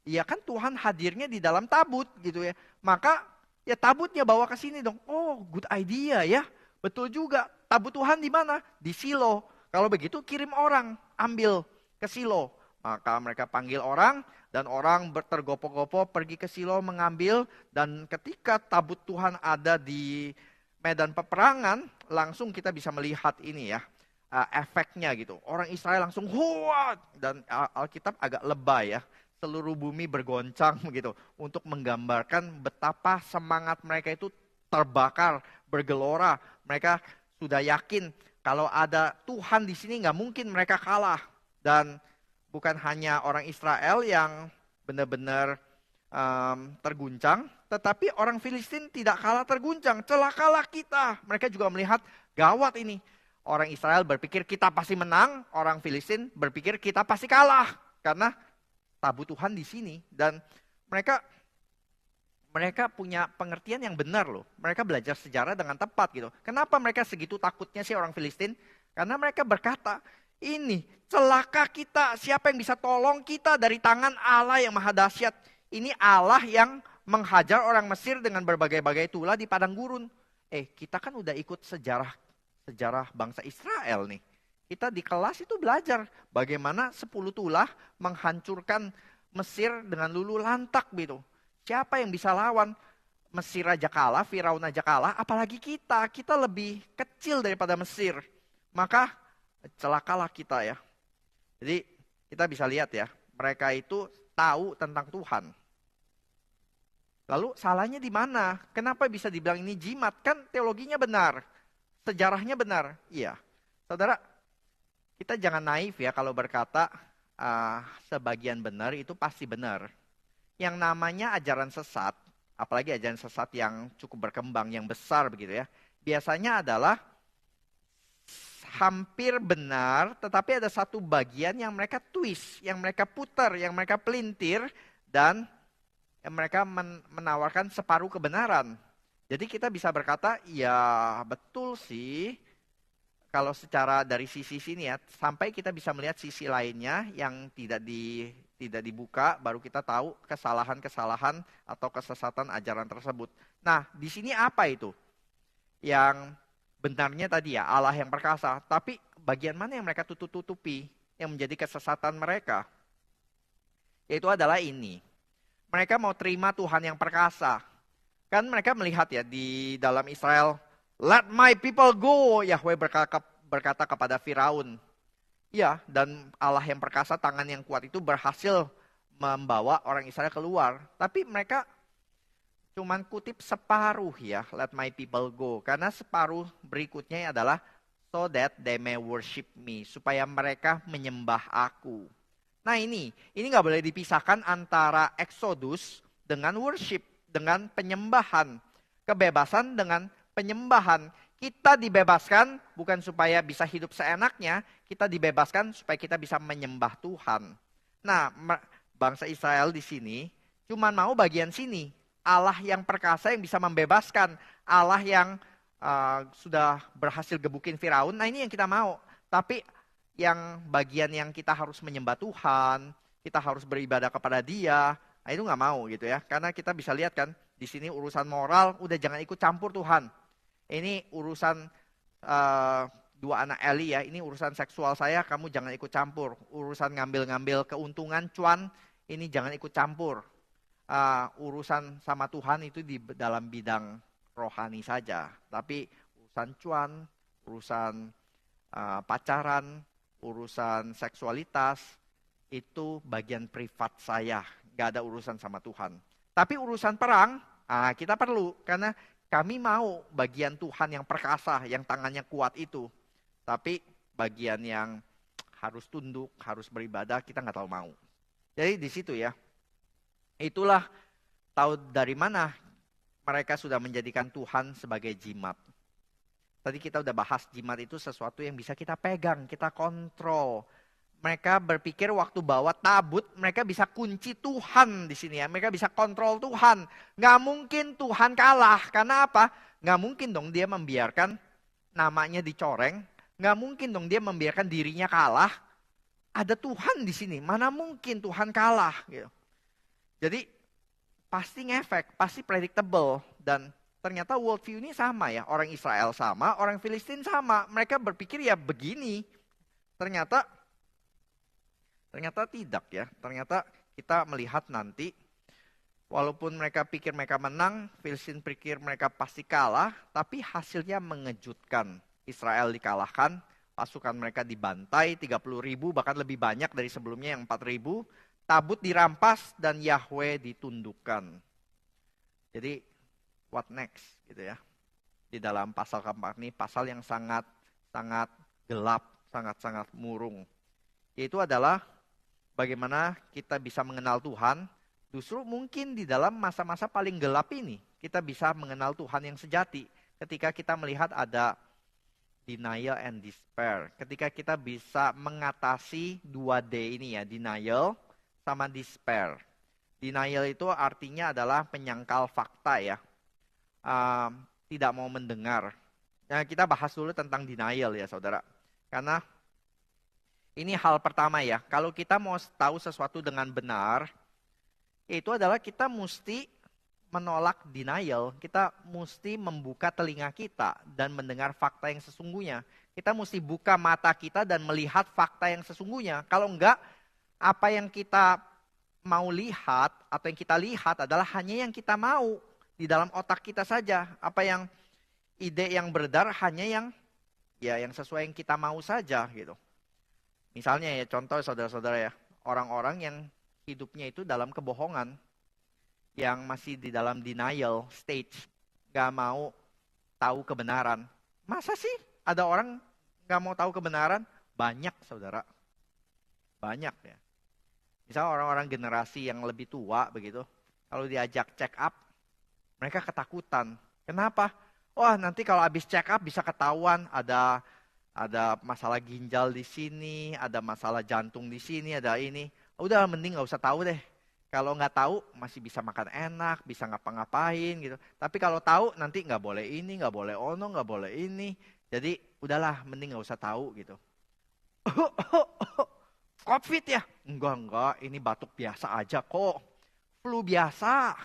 Ya kan Tuhan hadirnya di dalam tabut gitu ya. Maka ya tabutnya bawa ke sini dong. Oh good idea ya. Betul juga. Tabut Tuhan di mana? Di Silo. Kalau begitu kirim orang ambil ke Silo. Maka mereka panggil orang dan orang tergopoh-gopoh pergi ke Silo mengambil. Dan ketika tabut Tuhan ada di medan peperangan, langsung kita bisa melihat ini ya, efeknya gitu. Orang Israel langsung huat, dan Alkitab agak lebay ya. seluruh bumi bergoncang begitu untuk menggambarkan betapa semangat mereka itu terbakar, bergelora. Mereka sudah yakin kalau ada Tuhan di sini nggak mungkin mereka kalah. Dan bukan hanya orang Israel yang benar-benar terguncang, tetapi orang Filistin tidak kalah terguncang. Celakalah kita. Mereka juga melihat gawat ini. Orang Israel berpikir kita pasti menang, orang Filistin berpikir kita pasti kalah karena tabut Tuhan di sini. Dan mereka punya pengertian yang benar loh. Mereka belajar sejarah dengan tepat gitu. Kenapa mereka segitu takutnya sih orang Filistin? Karena mereka berkata, ini celaka kita, siapa yang bisa tolong kita dari tangan Allah yang maha dahsyat. Ini Allah yang menghajar orang Mesir dengan berbagai-bagai tulah di padang gurun. Kita kan udah ikut sejarah bangsa Israel nih. Kita di kelas itu belajar bagaimana 10 tulah menghancurkan Mesir dengan lulu lantak gitu. Siapa yang bisa lawan? Mesir aja kalah, Firaun aja kalah, apalagi kita. Kita lebih kecil daripada Mesir. Maka celakalah kita ya. Jadi kita bisa lihat ya, mereka itu tahu tentang Tuhan. Lalu salahnya di mana? Kenapa bisa dibilang ini jimat? Kan teologinya benar, sejarahnya benar. Iya, saudara, kita jangan naif ya kalau berkata sebagian benar itu pasti benar. Yang namanya ajaran sesat, apalagi ajaran sesat yang cukup berkembang, yang besar begitu ya, biasanya adalah hampir benar, tetapi ada satu bagian yang mereka twist, yang mereka putar, yang mereka pelintir, dan yang mereka menawarkan separuh kebenaran. Jadi kita bisa berkata, ya betul sih, kalau secara dari sisi sini ya, sampai kita bisa melihat sisi lainnya yang tidak dibuka, baru kita tahu kesalahan-kesalahan atau kesesatan ajaran tersebut. Nah, di sini apa itu? Yang benarnya tadi ya, Allah yang perkasa. Tapi bagian mana yang mereka tutup-tutupi, yang menjadi kesesatan mereka? Yaitu adalah ini. Mereka mau terima Tuhan yang perkasa. Kan mereka melihat ya di dalam Israel, let my people go, Yahweh berkata kepada Firaun. Ya, dan Allah yang perkasa, tangan yang kuat itu berhasil membawa orang Israel keluar. Tapi mereka cuman kutip separuh ya, let my people go. Karena separuh berikutnya adalah so that they may worship me. Supaya mereka menyembah aku. Nah ini nggak boleh dipisahkan antara Exodus dengan worship, dengan penyembahan. Kebebasan dengan penyembahan. Kita dibebaskan bukan supaya bisa hidup seenaknya, kita dibebaskan supaya kita bisa menyembah Tuhan. Nah, bangsa Israel di sini cuma mau bagian sini. Allah yang perkasa yang bisa membebaskan, Allah yang sudah berhasil gebukin Firaun. Nah ini yang kita mau. Tapi yang bagian yang kita harus menyembah Tuhan, kita harus beribadah kepada Dia, nah itu nggak mau gitu ya. Karena kita bisa lihat kan, di sini urusan moral, udah jangan ikut campur Tuhan. Ini urusan dua anak Eli ya, ini urusan seksual saya, kamu jangan ikut campur. Urusan ngambil-ngambil keuntungan, cuan, ini jangan ikut campur. Urusan sama Tuhan itu di dalam bidang rohani saja. Tapi urusan cuan, urusan pacaran, urusan seksualitas, itu bagian privat saya. Gak ada urusan sama Tuhan. Tapi urusan perang, kita perlu. Karena kami mau bagian Tuhan yang perkasa, yang tangannya kuat itu. Tapi bagian yang harus tunduk, harus beribadah, kita gak tahu mau. Jadi di situ ya. Itulah tahu dari mana mereka sudah menjadikan Tuhan sebagai jimat. Tadi kita udah bahas jimat itu sesuatu yang bisa kita pegang, kita kontrol. Mereka berpikir waktu bawa tabut, mereka bisa kunci Tuhan di sini ya. Mereka bisa kontrol Tuhan. Nggak mungkin Tuhan kalah. Karena apa? Nggak mungkin dong dia membiarkan namanya dicoreng. Nggak mungkin dong dia membiarkan dirinya kalah. Ada Tuhan di sini. Mana mungkin Tuhan kalah? Gitu. Jadi pasti ngefek, pasti predictable. Dan ternyata worldview ini sama ya. Orang Israel sama, orang Filistin sama. Mereka berpikir ya begini. Ternyata tidak ya. Ternyata kita melihat nanti, walaupun mereka pikir mereka menang, Filistin pikir mereka pasti kalah, tapi hasilnya mengejutkan. Israel dikalahkan, pasukan mereka dibantai 30.000, bahkan lebih banyak dari sebelumnya yang 4.000. tabut dirampas dan Yahweh ditundukkan. Jadi what next gitu ya. Di dalam pasal keempat ini, pasal yang sangat gelap, sangat murung. Yaitu adalah bagaimana kita bisa mengenal Tuhan. Justru mungkin di dalam masa-masa paling gelap ini, kita bisa mengenal Tuhan yang sejati. Ketika kita melihat ada denial and despair. Ketika kita bisa mengatasi 2D ini ya, denial sama despair. Denial itu artinya adalah menyangkal fakta ya. Tidak mau mendengar. Nah, kita bahas dulu tentang denial ya saudara. Karena ini hal pertama ya. Kalau kita mau tahu sesuatu dengan benar, itu adalah kita mesti menolak denial. Kita mesti membuka telinga kita dan mendengar fakta yang sesungguhnya. Kita mesti buka mata kita dan melihat fakta yang sesungguhnya. Kalau enggak, apa yang kita mau lihat atau yang kita lihat adalah hanya yang kita mau di dalam otak kita saja. Apa yang ide yang beredar hanya yang sesuai yang kita mau saja gitu. Misalnya ya contoh saudara-saudara ya, orang-orang yang hidupnya itu dalam kebohongan, yang masih di dalam denial stage, gak mau tahu kebenaran. Masa sih ada orang gak mau tahu kebenaran? Banyak saudara, banyak ya. Misal orang-orang generasi yang lebih tua begitu, kalau diajak check up, mereka ketakutan. Kenapa? Wah nanti kalau habis check up bisa ketahuan ada masalah ginjal di sini, ada masalah jantung di sini, ada ini. Udah mending gak usah tahu deh. Kalau nggak tahu masih bisa makan enak, bisa ngapa-ngapain gitu. Tapi kalau tahu nanti nggak boleh ini, nggak boleh ono, nggak boleh ini. Jadi udahlah mending nggak usah tahu gitu. COVID ya? Enggak, ini batuk biasa aja kok. Flu biasa,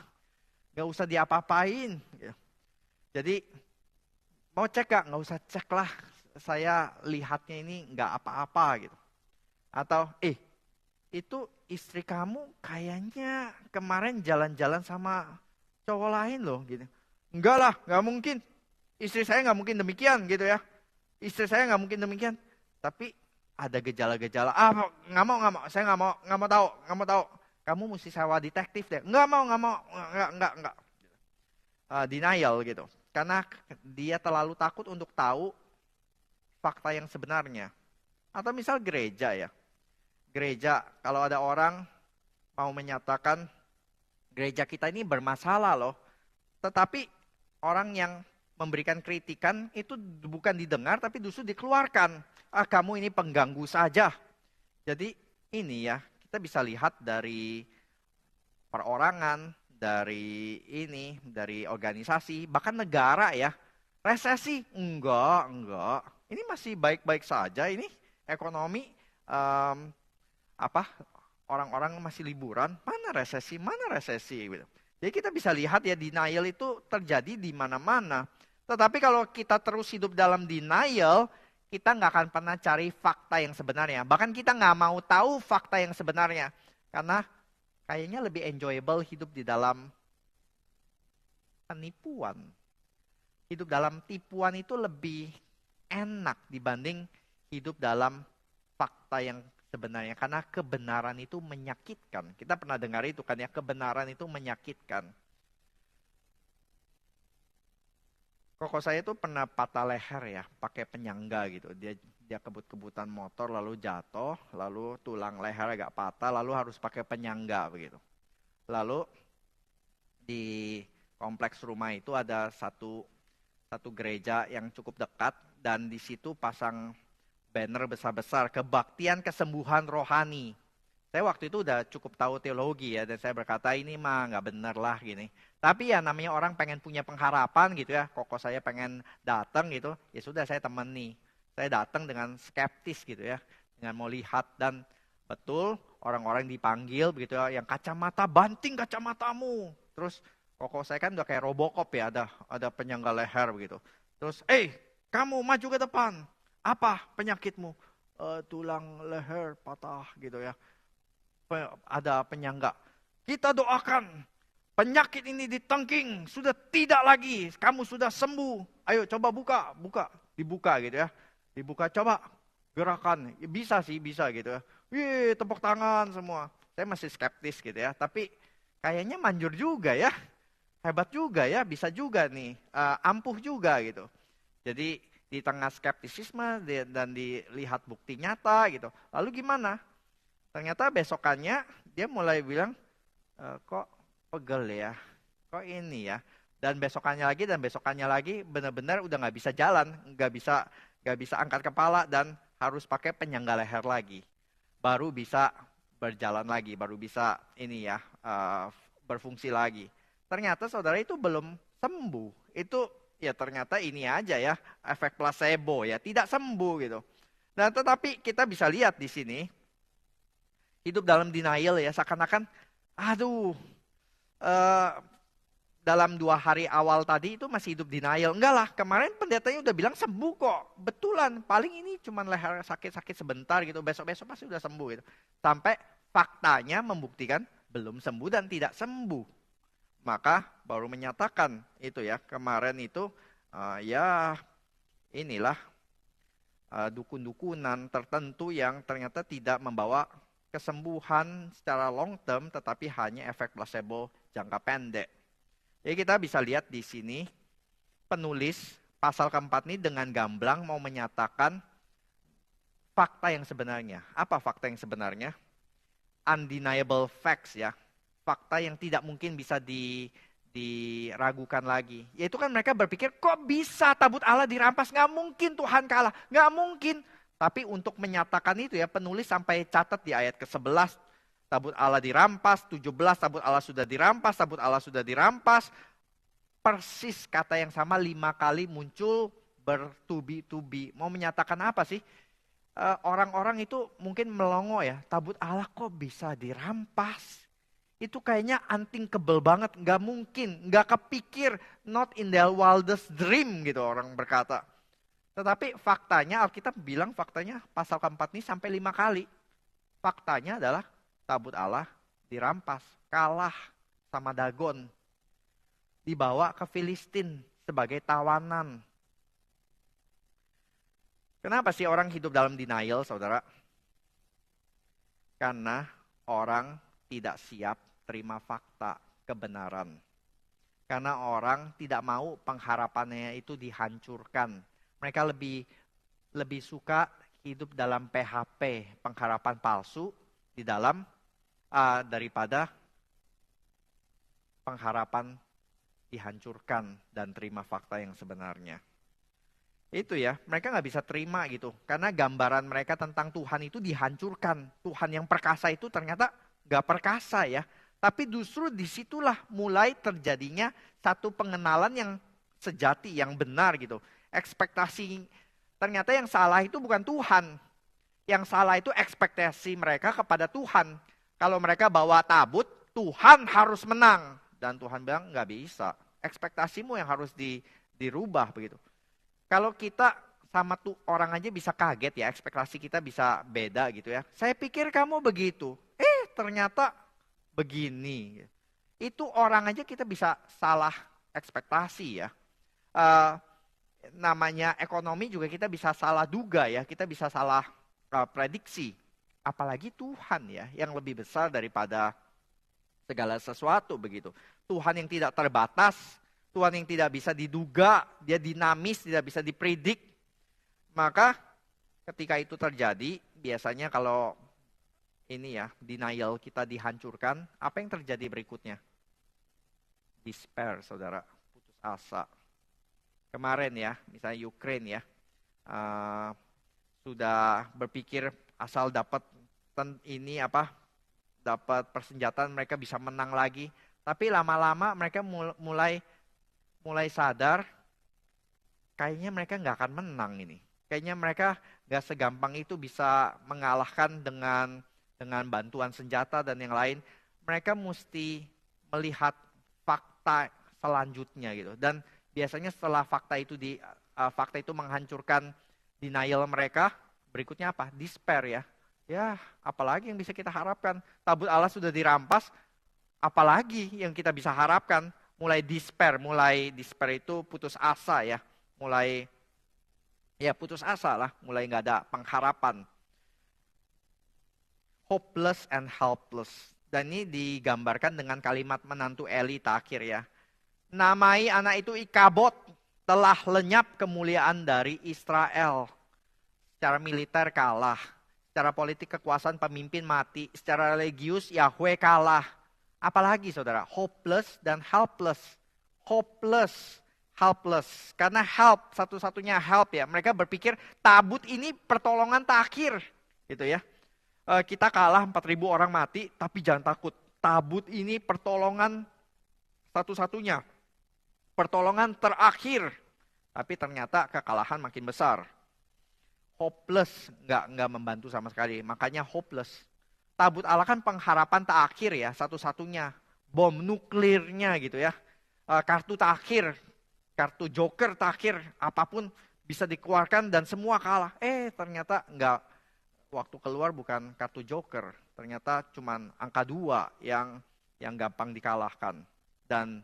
nggak usah diapa-apain. Gitu. Jadi mau cek nggak usah cek lah. Saya lihatnya ini nggak apa-apa gitu. Atau itu istri kamu kayaknya kemarin jalan-jalan sama cowok lain loh gitu. Enggak lah, nggak mungkin. Istri saya nggak mungkin demikian gitu ya. Istri saya nggak mungkin demikian. Tapi ada gejala-gejala. Nggak mau. Saya nggak mau tahu. Kamu mesti sewa detektif deh. Nggak mau. Nggak. Denial gitu. Karena dia terlalu takut untuk tahu fakta yang sebenarnya. Atau misal gereja ya. Gereja, kalau ada orang mau menyatakan gereja kita ini bermasalah loh. Tetapi orang yang memberikan kritikan itu bukan didengar tapi justru dikeluarkan. Kamu ini pengganggu saja. Jadi ini ya, kita bisa lihat dari perorangan, dari organisasi, bahkan negara ya. Resesi? Enggak. Ini masih baik-baik saja ini ekonomi. Orang-orang masih liburan, mana resesi gitu. Jadi kita bisa lihat ya denial itu terjadi di mana-mana. Tetapi kalau kita terus hidup dalam denial, kita nggak akan pernah cari fakta yang sebenarnya. Bahkan kita nggak mau tahu fakta yang sebenarnya. Karena kayaknya lebih enjoyable hidup di dalam penipuan. Hidup dalam tipuan itu lebih enak dibanding hidup dalam fakta yang sebenarnya, karena kebenaran itu menyakitkan. Kita pernah dengar itu kan ya, kebenaran itu menyakitkan. Koko saya itu pernah patah leher ya, pakai penyangga gitu. Dia kebut-kebutan motor lalu jatuh, lalu tulang leher agak patah, lalu harus pakai penyangga begitu. Lalu di kompleks rumah itu ada satu gereja yang cukup dekat dan di situ pasang banner besar-besar, kebaktian kesembuhan rohani. Saya waktu itu udah cukup tahu teologi ya, dan saya berkata ini mah nggak bener lah gini. Tapi ya namanya orang pengen punya pengharapan gitu ya, koko saya pengen datang gitu, ya sudah saya temani. Saya datang dengan skeptis gitu ya, dengan mau lihat dan betul orang-orang dipanggil begitu ya, yang kacamata, banting kacamatamu. Terus koko saya kan udah kayak Robocop ya, ada penyangga leher begitu. Terus, kamu maju ke depan. Apa penyakitmu? Tulang leher patah gitu ya. Ada penyangga. Kita doakan penyakit ini ditengking, sudah tidak lagi, kamu sudah sembuh. Ayo coba buka. Dibuka gitu ya. Dibuka, coba gerakan. Bisa sih, bisa gitu ya. Wih, tepuk tangan semua. Saya masih skeptis gitu ya, tapi kayaknya manjur juga ya, hebat juga ya, bisa juga nih, ampuh juga gitu. Jadi di tengah skeptisisme dan dilihat bukti nyata gitu. Lalu gimana? Ternyata besokannya dia mulai bilang, kok pegel ya, kok ini ya. Dan besokannya lagi benar-benar udah nggak bisa jalan, nggak bisa angkat kepala dan harus pakai penyangga leher lagi. Baru bisa berjalan lagi, baru bisa ini ya, berfungsi lagi. Ternyata saudara itu belum sembuh. Itu ya ternyata ini aja ya, efek placebo ya, tidak sembuh gitu. Dan tetapi kita bisa lihat di sini, hidup dalam denial ya, seakan-akan, aduh, dalam 2 hari awal tadi itu masih hidup denial. Enggak lah, kemarin pendetanya udah bilang sembuh kok. Betulan, paling ini cuma leher sakit-sakit sebentar gitu, besok-besok pasti udah sembuh gitu. Sampai faktanya membuktikan belum sembuh dan tidak sembuh. Maka baru menyatakan itu ya, kemarin itu ya inilah dukun-dukunan tertentu yang ternyata tidak membawa kesembuhan secara long term, tetapi hanya efek placebo jangka pendek. Jadi kita bisa lihat di sini, penulis pasal keempat ini dengan gamblang mau menyatakan fakta yang sebenarnya. Apa fakta yang sebenarnya? Undeniable facts ya. Fakta yang tidak mungkin bisa diragukan lagi. Yaitu kan mereka berpikir, kok bisa tabut Allah dirampas? Nggak mungkin Tuhan kalah. Nggak mungkin. Tapi untuk menyatakan itu ya, penulis sampai catat di ayat ke-11, tabut Allah dirampas, 17 tabut Allah sudah dirampas, tabut Allah sudah dirampas. Persis kata yang sama 5 kali muncul bertubi-tubi. Mau menyatakan apa sih? Orang-orang itu mungkin melongo ya, tabut Allah kok bisa dirampas? Itu kayaknya unthinkable banget, nggak mungkin, nggak kepikir, not in their wildest dream gitu orang berkata. Tetapi faktanya, Alkitab bilang faktanya pasal keempat ini sampai 5 kali. Faktanya adalah tabut Allah dirampas, kalah sama Dagon. Dibawa ke Filistin sebagai tawanan. Kenapa sih orang hidup dalam denial, saudara? Karena orang tidak siap terima fakta kebenaran. Karena orang tidak mau pengharapannya itu dihancurkan. Mereka lebih suka hidup dalam PHP, pengharapan palsu di dalam daripada pengharapan dihancurkan dan terima fakta yang sebenarnya. Itu ya, mereka nggak bisa terima gitu. Karena gambaran mereka tentang Tuhan itu dihancurkan. Tuhan yang perkasa itu ternyata nggak perkasa ya. Tapi justru disitulah mulai terjadinya satu pengenalan yang sejati, yang benar gitu. Ekspektasi, ternyata yang salah itu bukan Tuhan. Yang salah itu ekspektasi mereka kepada Tuhan. Kalau mereka bawa tabut, Tuhan harus menang. Dan Tuhan bilang nggak bisa. Ekspektasimu yang harus dirubah begitu. Kalau kita sama tuh orang aja bisa kaget ya, ekspektasi kita bisa beda gitu ya. Saya pikir kamu begitu, ternyata begini. Itu orang aja kita bisa salah ekspektasi ya. Namanya ekonomi juga kita bisa salah duga ya, kita bisa salah prediksi. Apalagi Tuhan ya, yang lebih besar daripada segala sesuatu begitu. Tuhan yang tidak terbatas, Tuhan yang tidak bisa diduga, dia dinamis, tidak bisa dipredik. Maka ketika itu terjadi, biasanya kalau ini ya, denial kita dihancurkan, apa yang terjadi berikutnya? Despair, saudara, putus asa. Kemarin ya, misalnya Ukraine ya, sudah berpikir asal dapat dapat persenjataan mereka bisa menang lagi. Tapi lama-lama mereka mulai sadar, kayaknya mereka nggak akan menang ini. Kayaknya mereka nggak segampang itu bisa mengalahkan dengan bantuan senjata dan yang lain. Mereka mesti melihat fakta selanjutnya gitu. Dan biasanya setelah fakta itu menghancurkan denial mereka, berikutnya apa? Despair ya. Ya, apalagi yang bisa kita harapkan? Tabut Allah sudah dirampas, apalagi yang kita bisa harapkan? Mulai despair itu putus asa ya, mulai putus asa lah, mulai nggak ada pengharapan. hopeless and helpless. Dan ini digambarkan dengan kalimat menantu Eli terakhir ya. Namai anak itu Ikabod, telah lenyap kemuliaan dari Israel. Secara militer kalah, secara politik kekuasaan pemimpin mati, secara religius Yahweh kalah. Apalagi saudara, hopeless dan helpless. Hopeless, helpless. Karena help, satu-satunya help ya. Mereka berpikir tabut ini pertolongan terakhir. Gitu ya. Kita kalah 4.000 orang mati, tapi jangan takut. Tabut ini pertolongan satu-satunya. Pertolongan terakhir. Tapi ternyata kekalahan makin besar. Hopeless, nggak membantu sama sekali. Makanya hopeless. Tabut Allah kan pengharapan terakhir ya, satu-satunya. Bom nuklirnya gitu ya. Kartu terakhir, kartu joker terakhir, apapun bisa dikeluarkan dan semua kalah. Ternyata nggak, waktu keluar bukan kartu joker. Ternyata cuman angka 2 yang gampang dikalahkan. Dan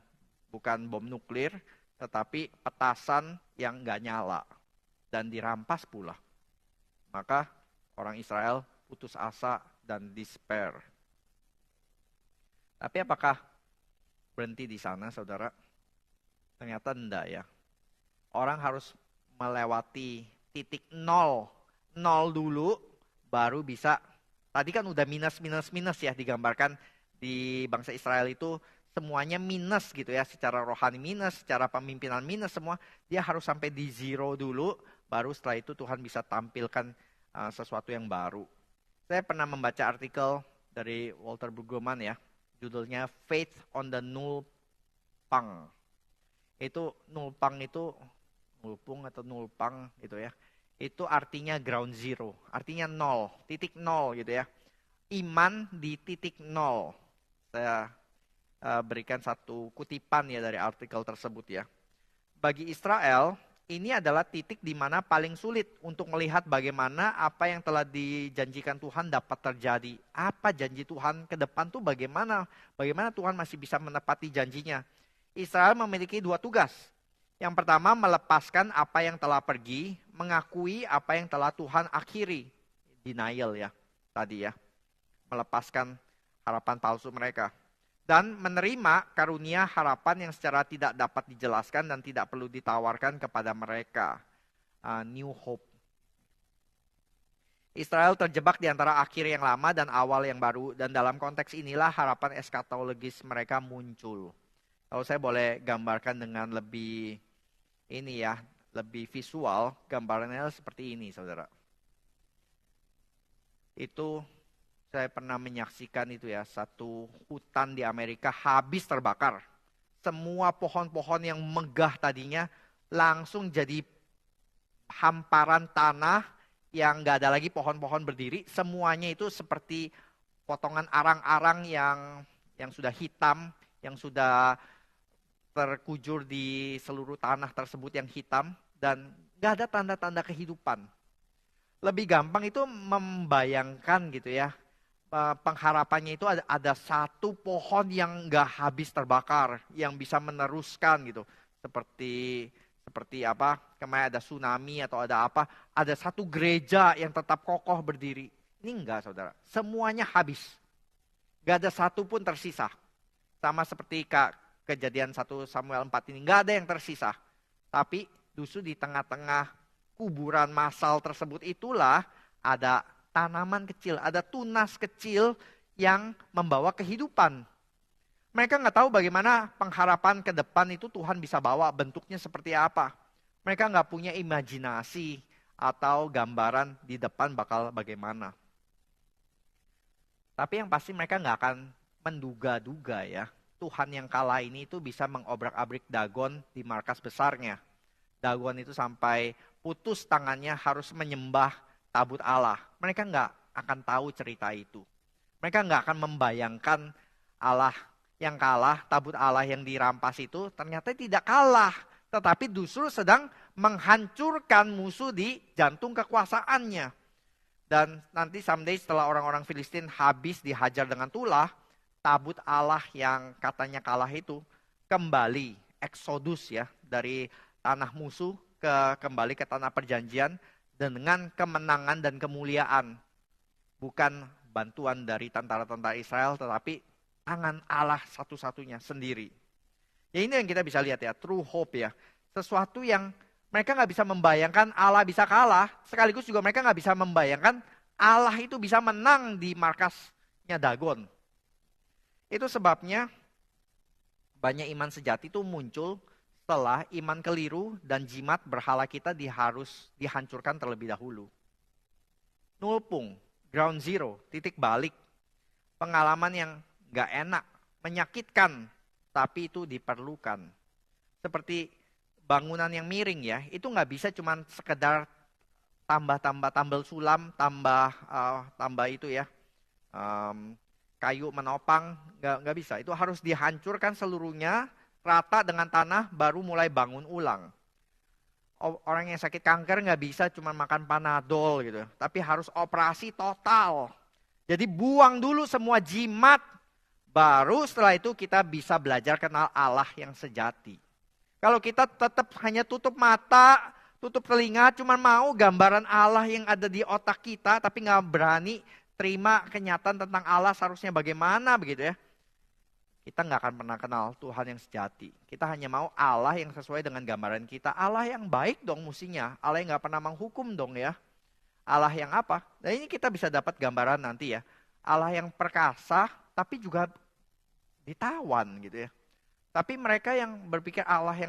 bukan bom nuklir, tetapi petasan yang nggak nyala. Dan dirampas pula. Maka orang Israel putus asa dan despair. Tapi apakah berhenti di sana, saudara? Ternyata enggak ya. Orang harus melewati titik 0. 0 dulu, baru bisa. Tadi kan udah minus ya digambarkan di bangsa Israel itu semuanya minus gitu ya. Secara rohani minus, secara pemimpinan minus semua. Dia harus sampai di 0 dulu, baru setelah itu Tuhan bisa tampilkan sesuatu yang baru. Saya pernah membaca artikel dari Walter Brueggemann ya, judulnya Faith on the Null Pang. Itu nulpang itu, nulpung atau nulpang gitu ya. Itu artinya ground zero, artinya 0, titik 0 gitu ya. Iman di titik 0. Saya berikan satu kutipan ya dari artikel tersebut ya. Bagi Israel, ini adalah titik di mana paling sulit untuk melihat bagaimana apa yang telah dijanjikan Tuhan dapat terjadi. Apa janji Tuhan ke depan tuh bagaimana? Bagaimana Tuhan masih bisa menepati janjinya? Israel memiliki 2 tugas. Yang pertama melepaskan apa yang telah pergi, mengakui apa yang telah Tuhan akhiri. Denial ya, tadi ya. Melepaskan harapan palsu mereka. Dan menerima karunia harapan yang secara tidak dapat dijelaskan dan tidak perlu ditawarkan kepada mereka. New hope. Israel terjebak di antara akhir yang lama dan awal yang baru. Dan dalam konteks inilah harapan eskatologis mereka muncul. Kalau saya boleh gambarkan dengan lebih lebih visual, gambarannya seperti ini, saudara. Itu saya pernah menyaksikan itu ya, satu hutan di Amerika habis terbakar. Semua pohon-pohon yang megah tadinya langsung jadi hamparan tanah yang nggak ada lagi pohon-pohon berdiri. Semuanya itu seperti potongan arang-arang yang sudah hitam, yang sudah terkujur di seluruh tanah tersebut yang hitam. Dan nggak ada tanda-tanda kehidupan. Lebih gampang itu membayangkan gitu ya. Pengharapannya itu ada satu pohon yang nggak habis terbakar, yang bisa meneruskan gitu. Seperti apa, kemarin ada tsunami atau ada apa, ada satu gereja yang tetap kokoh berdiri. Ini enggak, saudara. Semuanya habis. Nggak ada satu pun tersisa. Sama seperti kejadian 1 Samuel 4 ini, nggak ada yang tersisa. Tapi justru di tengah-tengah kuburan massal tersebut itulah ada tanaman kecil, ada tunas kecil yang membawa kehidupan. Mereka nggak tahu bagaimana pengharapan ke depan itu Tuhan bisa bawa, bentuknya seperti apa. Mereka nggak punya imajinasi atau gambaran di depan bakal bagaimana. Tapi yang pasti mereka nggak akan menduga-duga ya, Tuhan yang kala ini itu bisa mengobrak-abrik Dagon di markas besarnya. Dagon itu sampai putus tangannya harus menyembah tabut Allah. Mereka nggak akan tahu cerita itu. Mereka nggak akan membayangkan Allah yang kalah, tabut Allah yang dirampas itu ternyata tidak kalah. Tetapi justru sedang menghancurkan musuh di jantung kekuasaannya. Dan nanti someday setelah orang-orang Filistin habis dihajar dengan tulah, tabut Allah yang katanya kalah itu kembali, eksodus ya, dari tanah musuh kembali ke tanah perjanjian dengan kemenangan dan kemuliaan. Bukan bantuan dari tentara-tentara Israel, tetapi tangan Allah satu-satunya sendiri. Ya ini yang kita bisa lihat ya, true hope ya. Sesuatu yang mereka nggak bisa membayangkan Allah bisa kalah, sekaligus juga mereka nggak bisa membayangkan Allah itu bisa menang di markasnya Dagon. Itu sebabnya banyak iman sejati itu muncul setelah iman keliru dan jimat berhala kita harus dihancurkan terlebih dahulu. Nulpung, ground zero, titik balik. Pengalaman yang gak enak, menyakitkan, tapi itu diperlukan. Seperti bangunan yang miring ya, itu gak bisa cuma sekedar tambah sulam, tambah itu ya, kayu menopang, nggak bisa. Itu harus dihancurkan seluruhnya, rata dengan tanah, baru mulai bangun ulang. Orang yang sakit kanker nggak bisa cuma makan Panadol gitu, tapi harus operasi total. Jadi buang dulu semua jimat, baru setelah itu kita bisa belajar kenal Allah yang sejati. Kalau kita tetap hanya tutup mata, tutup telinga, cuma mau gambaran Allah yang ada di otak kita, tapi nggak berani terima kenyataan tentang Allah seharusnya bagaimana begitu ya. Kita nggak akan pernah kenal Tuhan yang sejati. Kita hanya mau Allah yang sesuai dengan gambaran kita. Allah yang baik dong mestinya. Allah yang nggak pernah menghukum dong ya. Allah yang apa? Dan ini kita bisa dapat gambaran nanti ya. Allah yang perkasa tapi juga ditawan gitu ya. Tapi mereka yang berpikir Allah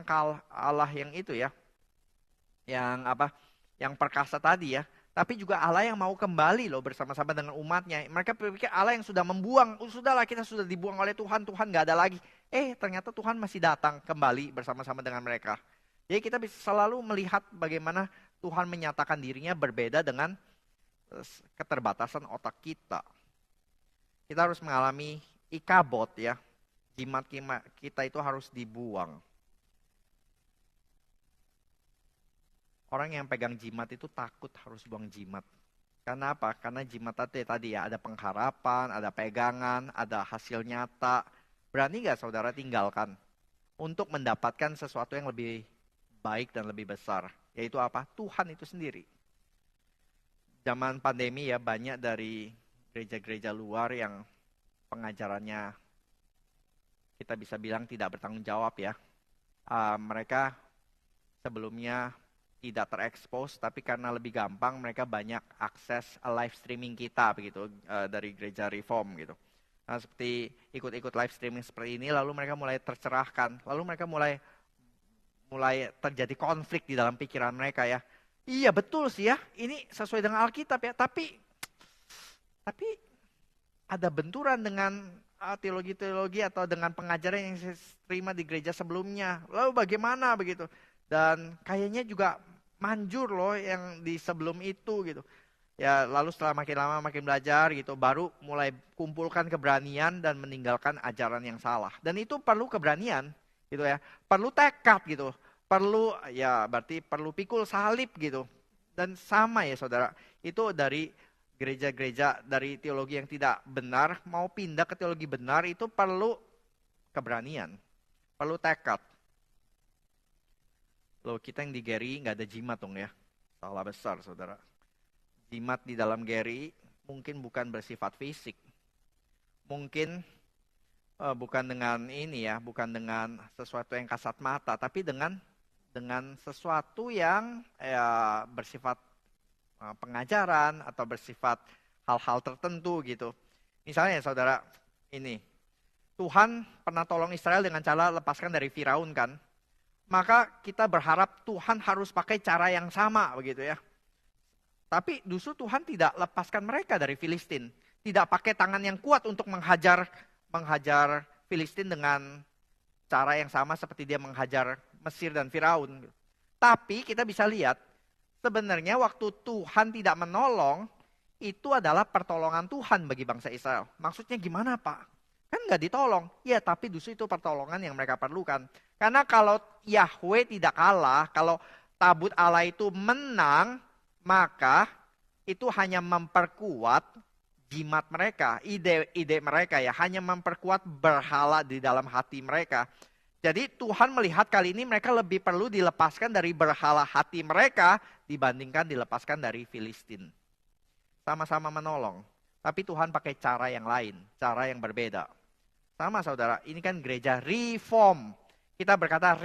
yang itu ya. Yang apa? Yang perkasa tadi ya. Tapi juga Allah yang mau kembali loh bersama-sama dengan umatnya. Mereka berpikir Allah yang sudah membuang. Sudahlah kita sudah dibuang oleh Tuhan. Tuhan gak ada lagi. Ternyata Tuhan masih datang kembali bersama-sama dengan mereka. Jadi kita bisa selalu melihat bagaimana Tuhan menyatakan dirinya berbeda dengan keterbatasan otak kita. Kita harus mengalami ikabot ya. Jimat kita itu harus dibuang. Orang yang pegang jimat itu takut harus buang jimat. Karena apa? Karena jimat tadi ya ada pengharapan, ada pegangan, ada hasil nyata. Berani gak saudara tinggalkan? Untuk mendapatkan sesuatu yang lebih baik dan lebih besar. Yaitu apa? Tuhan itu sendiri. Zaman pandemi ya banyak dari gereja-gereja luar yang pengajarannya kita bisa bilang tidak bertanggung jawab ya. Mereka sebelumnya tidak terekspos, tapi karena lebih gampang mereka banyak akses live streaming kita begitu dari gereja Reform gitu. Nah, seperti ikut-ikut live streaming seperti ini, lalu mereka mulai tercerahkan, lalu mereka mulai terjadi konflik di dalam pikiran mereka ya. Iya betul sih ya, ini sesuai dengan Alkitab ya, tapi ada benturan dengan teologi-teologi atau dengan pengajaran yang saya terima di gereja sebelumnya. Lalu bagaimana begitu? Dan kayaknya juga manjur loh yang di sebelum itu gitu. Ya lalu setelah makin lama makin belajar gitu, baru mulai kumpulkan keberanian dan meninggalkan ajaran yang salah. Dan itu perlu keberanian gitu ya. Perlu tekad gitu. Berarti perlu pikul salib gitu. Dan sama ya saudara, itu dari gereja-gereja dari teologi yang tidak benar mau pindah ke teologi benar itu perlu keberanian. Perlu tekad. Loh kita yang di Gary nggak ada jimat dong ya. Salah besar saudara. Jimat di dalam Gary mungkin bukan bersifat fisik. Mungkin bukan dengan ini ya, bukan dengan sesuatu yang kasat mata, tapi dengan sesuatu yang bersifat pengajaran atau bersifat hal-hal tertentu gitu. Misalnya saudara, ini Tuhan pernah tolong Israel dengan cara lepaskan dari Firaun kan. Maka kita berharap Tuhan harus pakai cara yang sama begitu ya. Tapi justru Tuhan tidak lepaskan mereka dari Filistin. Tidak pakai tangan yang kuat untuk menghajar Filistin dengan cara yang sama seperti dia menghajar Mesir dan Firaun. Tapi kita bisa lihat sebenarnya waktu Tuhan tidak menolong itu adalah pertolongan Tuhan bagi bangsa Israel. Maksudnya gimana Pak? Kan nggak ditolong. Ya tapi justru itu pertolongan yang mereka perlukan. Karena kalau Yahweh tidak kalah, kalau tabut Allah itu menang, maka itu hanya memperkuat jimat mereka, ide mereka ya, hanya memperkuat berhala di dalam hati mereka. Jadi Tuhan melihat kali ini mereka lebih perlu dilepaskan dari berhala hati mereka dibandingkan dilepaskan dari Filistin. Sama-sama menolong. Tapi Tuhan pakai cara yang lain, cara yang berbeda. Sama saudara, ini kan gereja reform. Kita berkata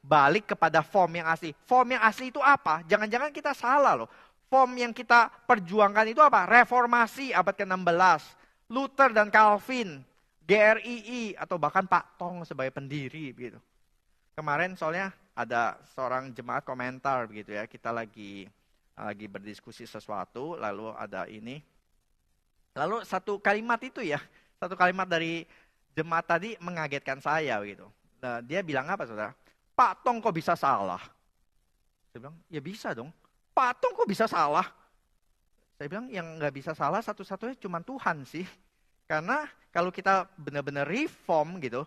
balik kepada form yang asli. Form yang asli itu apa? Jangan-jangan kita salah loh. Form yang kita perjuangkan itu apa? Reformasi abad ke-16. Luther dan Calvin, GRII, atau bahkan Pak Tong sebagai pendiri. Begitu. Kemarin soalnya ada seorang jemaat komentar begitu ya. Kita lagi berdiskusi sesuatu, lalu ada ini. Lalu satu kalimat itu ya, satu kalimat dari jemaat tadi mengagetkan saya gitu. Nah, dia bilang apa saudara? Pak Tong kok bisa salah? Saya bilang, ya bisa dong. Pak Tong kok bisa salah? Saya bilang, yang nggak bisa salah satu-satunya cuma Tuhan sih. Karena kalau kita benar-benar reform gitu,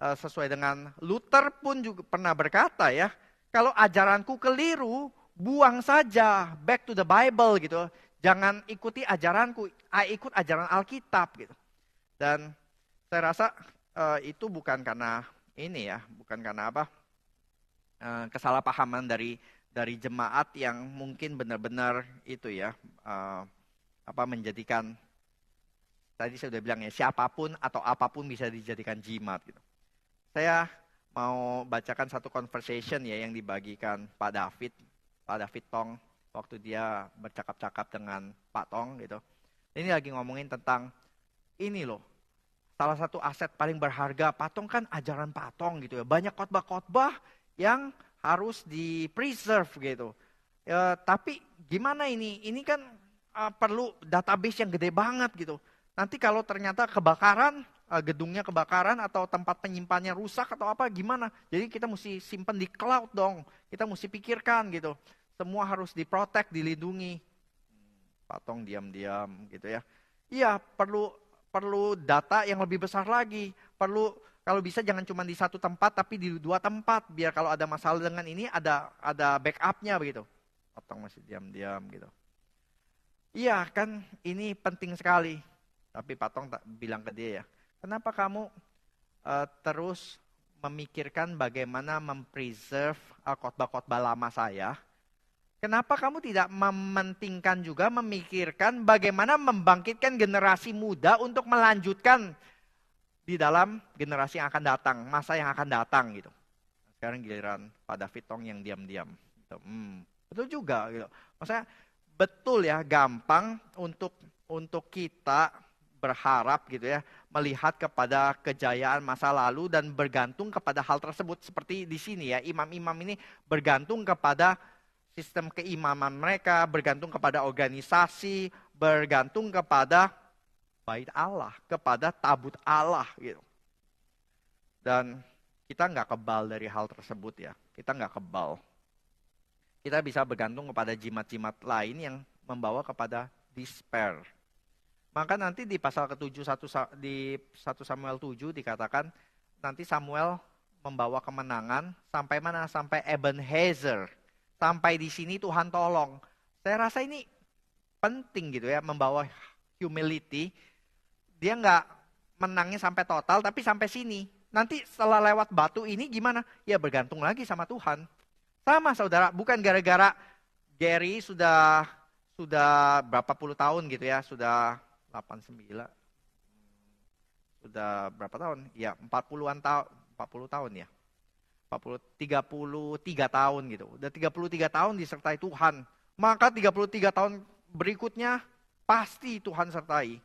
sesuai dengan Luther pun juga pernah berkata ya, kalau ajaranku keliru, buang saja, back to the Bible gitu. Jangan ikuti ajaranku, ikut ajaran Alkitab gitu. Dan saya rasa itu bukan karena ini ya, bukan karena apa kesalahpahaman dari jemaat yang mungkin benar-benar itu ya menjadikan, tadi saya sudah bilang ya, siapapun atau apapun bisa dijadikan jimat gitu. Saya mau bacakan satu conversation ya yang dibagikan Pak David Tong waktu dia bercakap-cakap dengan Pak Tong gitu. Ini lagi ngomongin tentang ini loh. Salah satu aset paling berharga Pak Tong kan ajaran Pak Tong gitu ya. Banyak khotbah-khotbah yang harus di-preserve gitu. Ya, tapi gimana ini? Ini kan perlu database yang gede banget gitu. Nanti kalau ternyata kebakaran, gedungnya kebakaran atau tempat penyimpannya rusak atau apa gimana? Jadi kita mesti simpan di cloud dong. Kita mesti pikirkan gitu. Semua harus diprotek, dilindungi. Pak Tong diam-diam gitu ya. Iya, perlu data yang lebih besar lagi. Perlu, kalau bisa jangan cuma di satu tempat tapi di 2 tempat, biar kalau ada masalah dengan ini ada backupnya begitu. Pak Tong masih diam-diam gitu. Iya kan, ini penting sekali. Tapi Pak Tong bilang ke dia ya, kenapa kamu terus memikirkan bagaimana mempreserve khotbah-khotbah lama saya? Kenapa kamu tidak mementingkan juga memikirkan bagaimana membangkitkan generasi muda untuk melanjutkan di dalam generasi yang akan datang, masa yang akan datang gitu. Sekarang giliran Pak David Tong yang diam-diam. Gitu. Betul juga gitu. Maksudnya betul ya, gampang untuk kita berharap gitu ya, melihat kepada kejayaan masa lalu dan bergantung kepada hal tersebut. Seperti di sini ya, imam-imam ini bergantung kepada sistem keimaman mereka, bergantung kepada organisasi, bergantung kepada bait Allah, kepada tabut Allah gitu. Dan kita nggak kebal dari hal tersebut ya, kita nggak kebal. Kita bisa bergantung kepada jimat-jimat lain yang membawa kepada despair. Maka nanti di pasal ke-7 di 1 Samuel 7 dikatakan nanti Samuel membawa kemenangan sampai mana? Sampai Ebenezer. Sampai di sini Tuhan tolong. Saya rasa ini penting gitu ya, membawa humility. Dia nggak menangnya sampai total, tapi sampai sini. Nanti setelah lewat batu ini gimana? Ya bergantung lagi sama Tuhan. Sama saudara, bukan gara-gara Gary sudah berapa puluh tahun gitu ya, sudah 89. Sudah berapa tahun? Ya 40-an tahun, 40 tahun ya. 33 tahun gitu. Udah 33 tahun disertai Tuhan. Maka 33 tahun berikutnya pasti Tuhan sertai.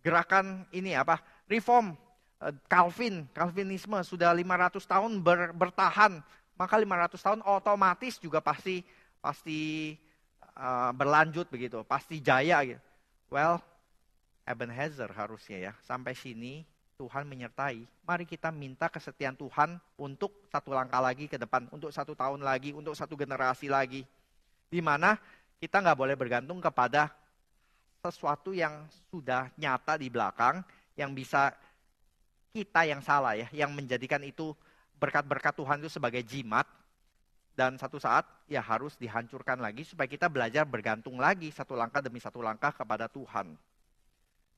Gerakan ini apa? Reform, Calvinisme sudah 500 tahun bertahan. Maka 500 tahun otomatis juga pasti berlanjut begitu. Pasti jaya gitu. Well, Ebenezer harusnya ya. Sampai sini Tuhan menyertai. Mari kita minta kesetiaan Tuhan untuk 1 langkah lagi ke depan. Untuk 1 tahun lagi, untuk 1 generasi lagi. Di mana kita nggak boleh bergantung kepada sesuatu yang sudah nyata di belakang. Yang bisa kita yang salah ya. Yang menjadikan itu berkat-berkat Tuhan itu sebagai jimat. Dan satu saat ya harus dihancurkan lagi. Supaya kita belajar bergantung lagi 1 langkah demi 1 langkah kepada Tuhan.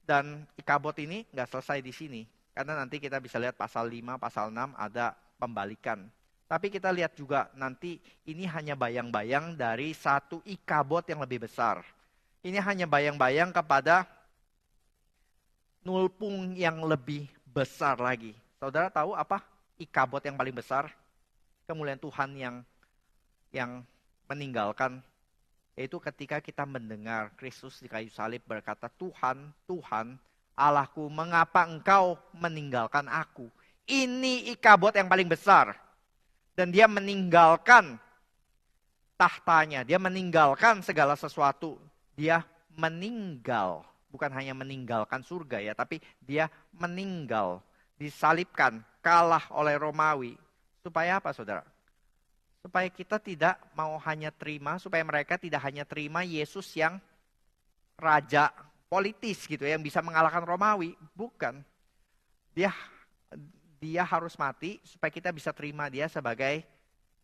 Dan Ikabod ini nggak selesai di sini. Karena nanti kita bisa lihat pasal 5, pasal 6 ada pembalikan. Tapi kita lihat juga nanti ini hanya bayang-bayang dari satu Ikabod yang lebih besar. Ini hanya bayang-bayang kepada nulpung yang lebih besar lagi. Saudara tahu apa ikabot yang paling besar? Kemuliaan Tuhan yang meninggalkan, yaitu ketika kita mendengar Kristus di kayu salib berkata, Tuhan, Tuhan, Allahku, mengapa engkau meninggalkan aku? Ini ikabot yang paling besar. Dan dia meninggalkan tahtanya, dia meninggalkan segala sesuatu. Dia meninggal, bukan hanya meninggalkan surga ya, tapi dia meninggal, disalibkan, kalah oleh Romawi. Supaya apa saudara? Supaya kita tidak mau hanya terima, supaya mereka tidak hanya terima Yesus yang raja politis gitu ya, yang bisa mengalahkan Romawi. Bukan. Dia harus mati supaya kita bisa terima dia sebagai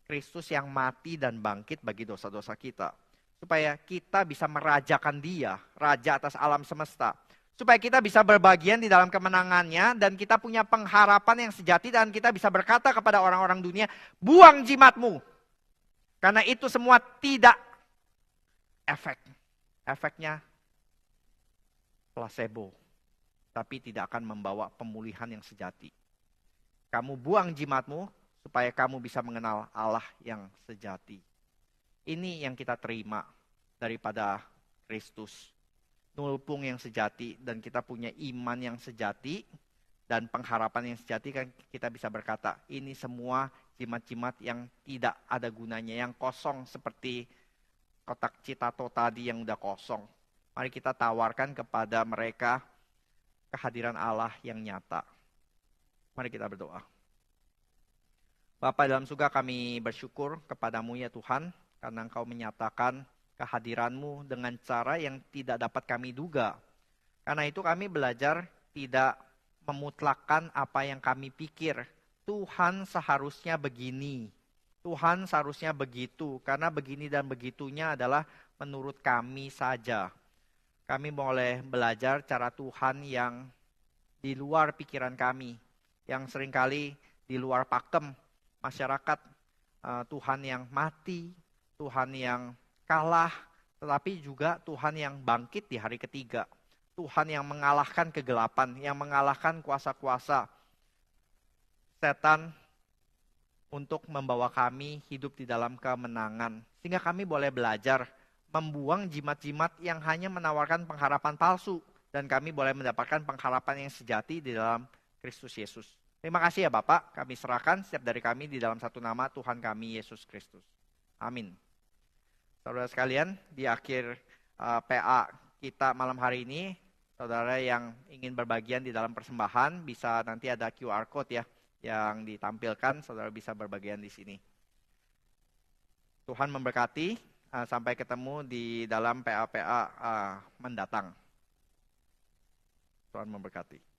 Kristus yang mati dan bangkit bagi dosa-dosa kita. Supaya kita bisa merajakan dia, raja atas alam semesta. Supaya kita bisa berbagian di dalam kemenangannya dan kita punya pengharapan yang sejati dan kita bisa berkata kepada orang-orang dunia, buang jimatmu. Karena itu semua tidak efeknya placebo, tapi tidak akan membawa pemulihan yang sejati. Kamu buang jimatmu supaya kamu bisa mengenal Allah yang sejati. Ini yang kita terima daripada Kristus. Nulpung yang sejati dan kita punya iman yang sejati dan pengharapan yang sejati, kan kita bisa berkata, ini semua jimat-jimat yang tidak ada gunanya, yang kosong seperti kotak citato tadi yang udah kosong. Mari kita tawarkan kepada mereka kehadiran Allah yang nyata. Mari kita berdoa. Bapa dalam surga, kami bersyukur kepadamu ya Tuhan, karena Engkau menyatakan kehadiran-Mu dengan cara yang tidak dapat kami duga. Karena itu kami belajar tidak memutlakkan apa yang kami pikir. Tuhan seharusnya begini, Tuhan seharusnya begitu, karena begini dan begitunya adalah menurut kami saja. Kami boleh belajar cara Tuhan yang di luar pikiran kami, yang seringkali di luar pakem masyarakat. Tuhan yang mati, Tuhan yang kalah, tetapi juga Tuhan yang bangkit di hari ketiga. Tuhan yang mengalahkan kegelapan, yang mengalahkan kuasa-kuasa setan untuk membawa kami hidup di dalam kemenangan. Sehingga kami boleh belajar membuang jimat-jimat yang hanya menawarkan pengharapan palsu. Dan kami boleh mendapatkan pengharapan yang sejati di dalam Kristus Yesus. Terima kasih ya Bapak, kami serahkan setiap dari kami di dalam satu nama Tuhan kami Yesus Kristus. Amin. Saudara sekalian, di akhir PA kita malam hari ini, saudara yang ingin berbagian di dalam persembahan, bisa nanti ada QR code ya, yang ditampilkan, saudara bisa berbagian di sini. Tuhan memberkati, sampai ketemu di dalam PA-PA mendatang. Tuhan memberkati.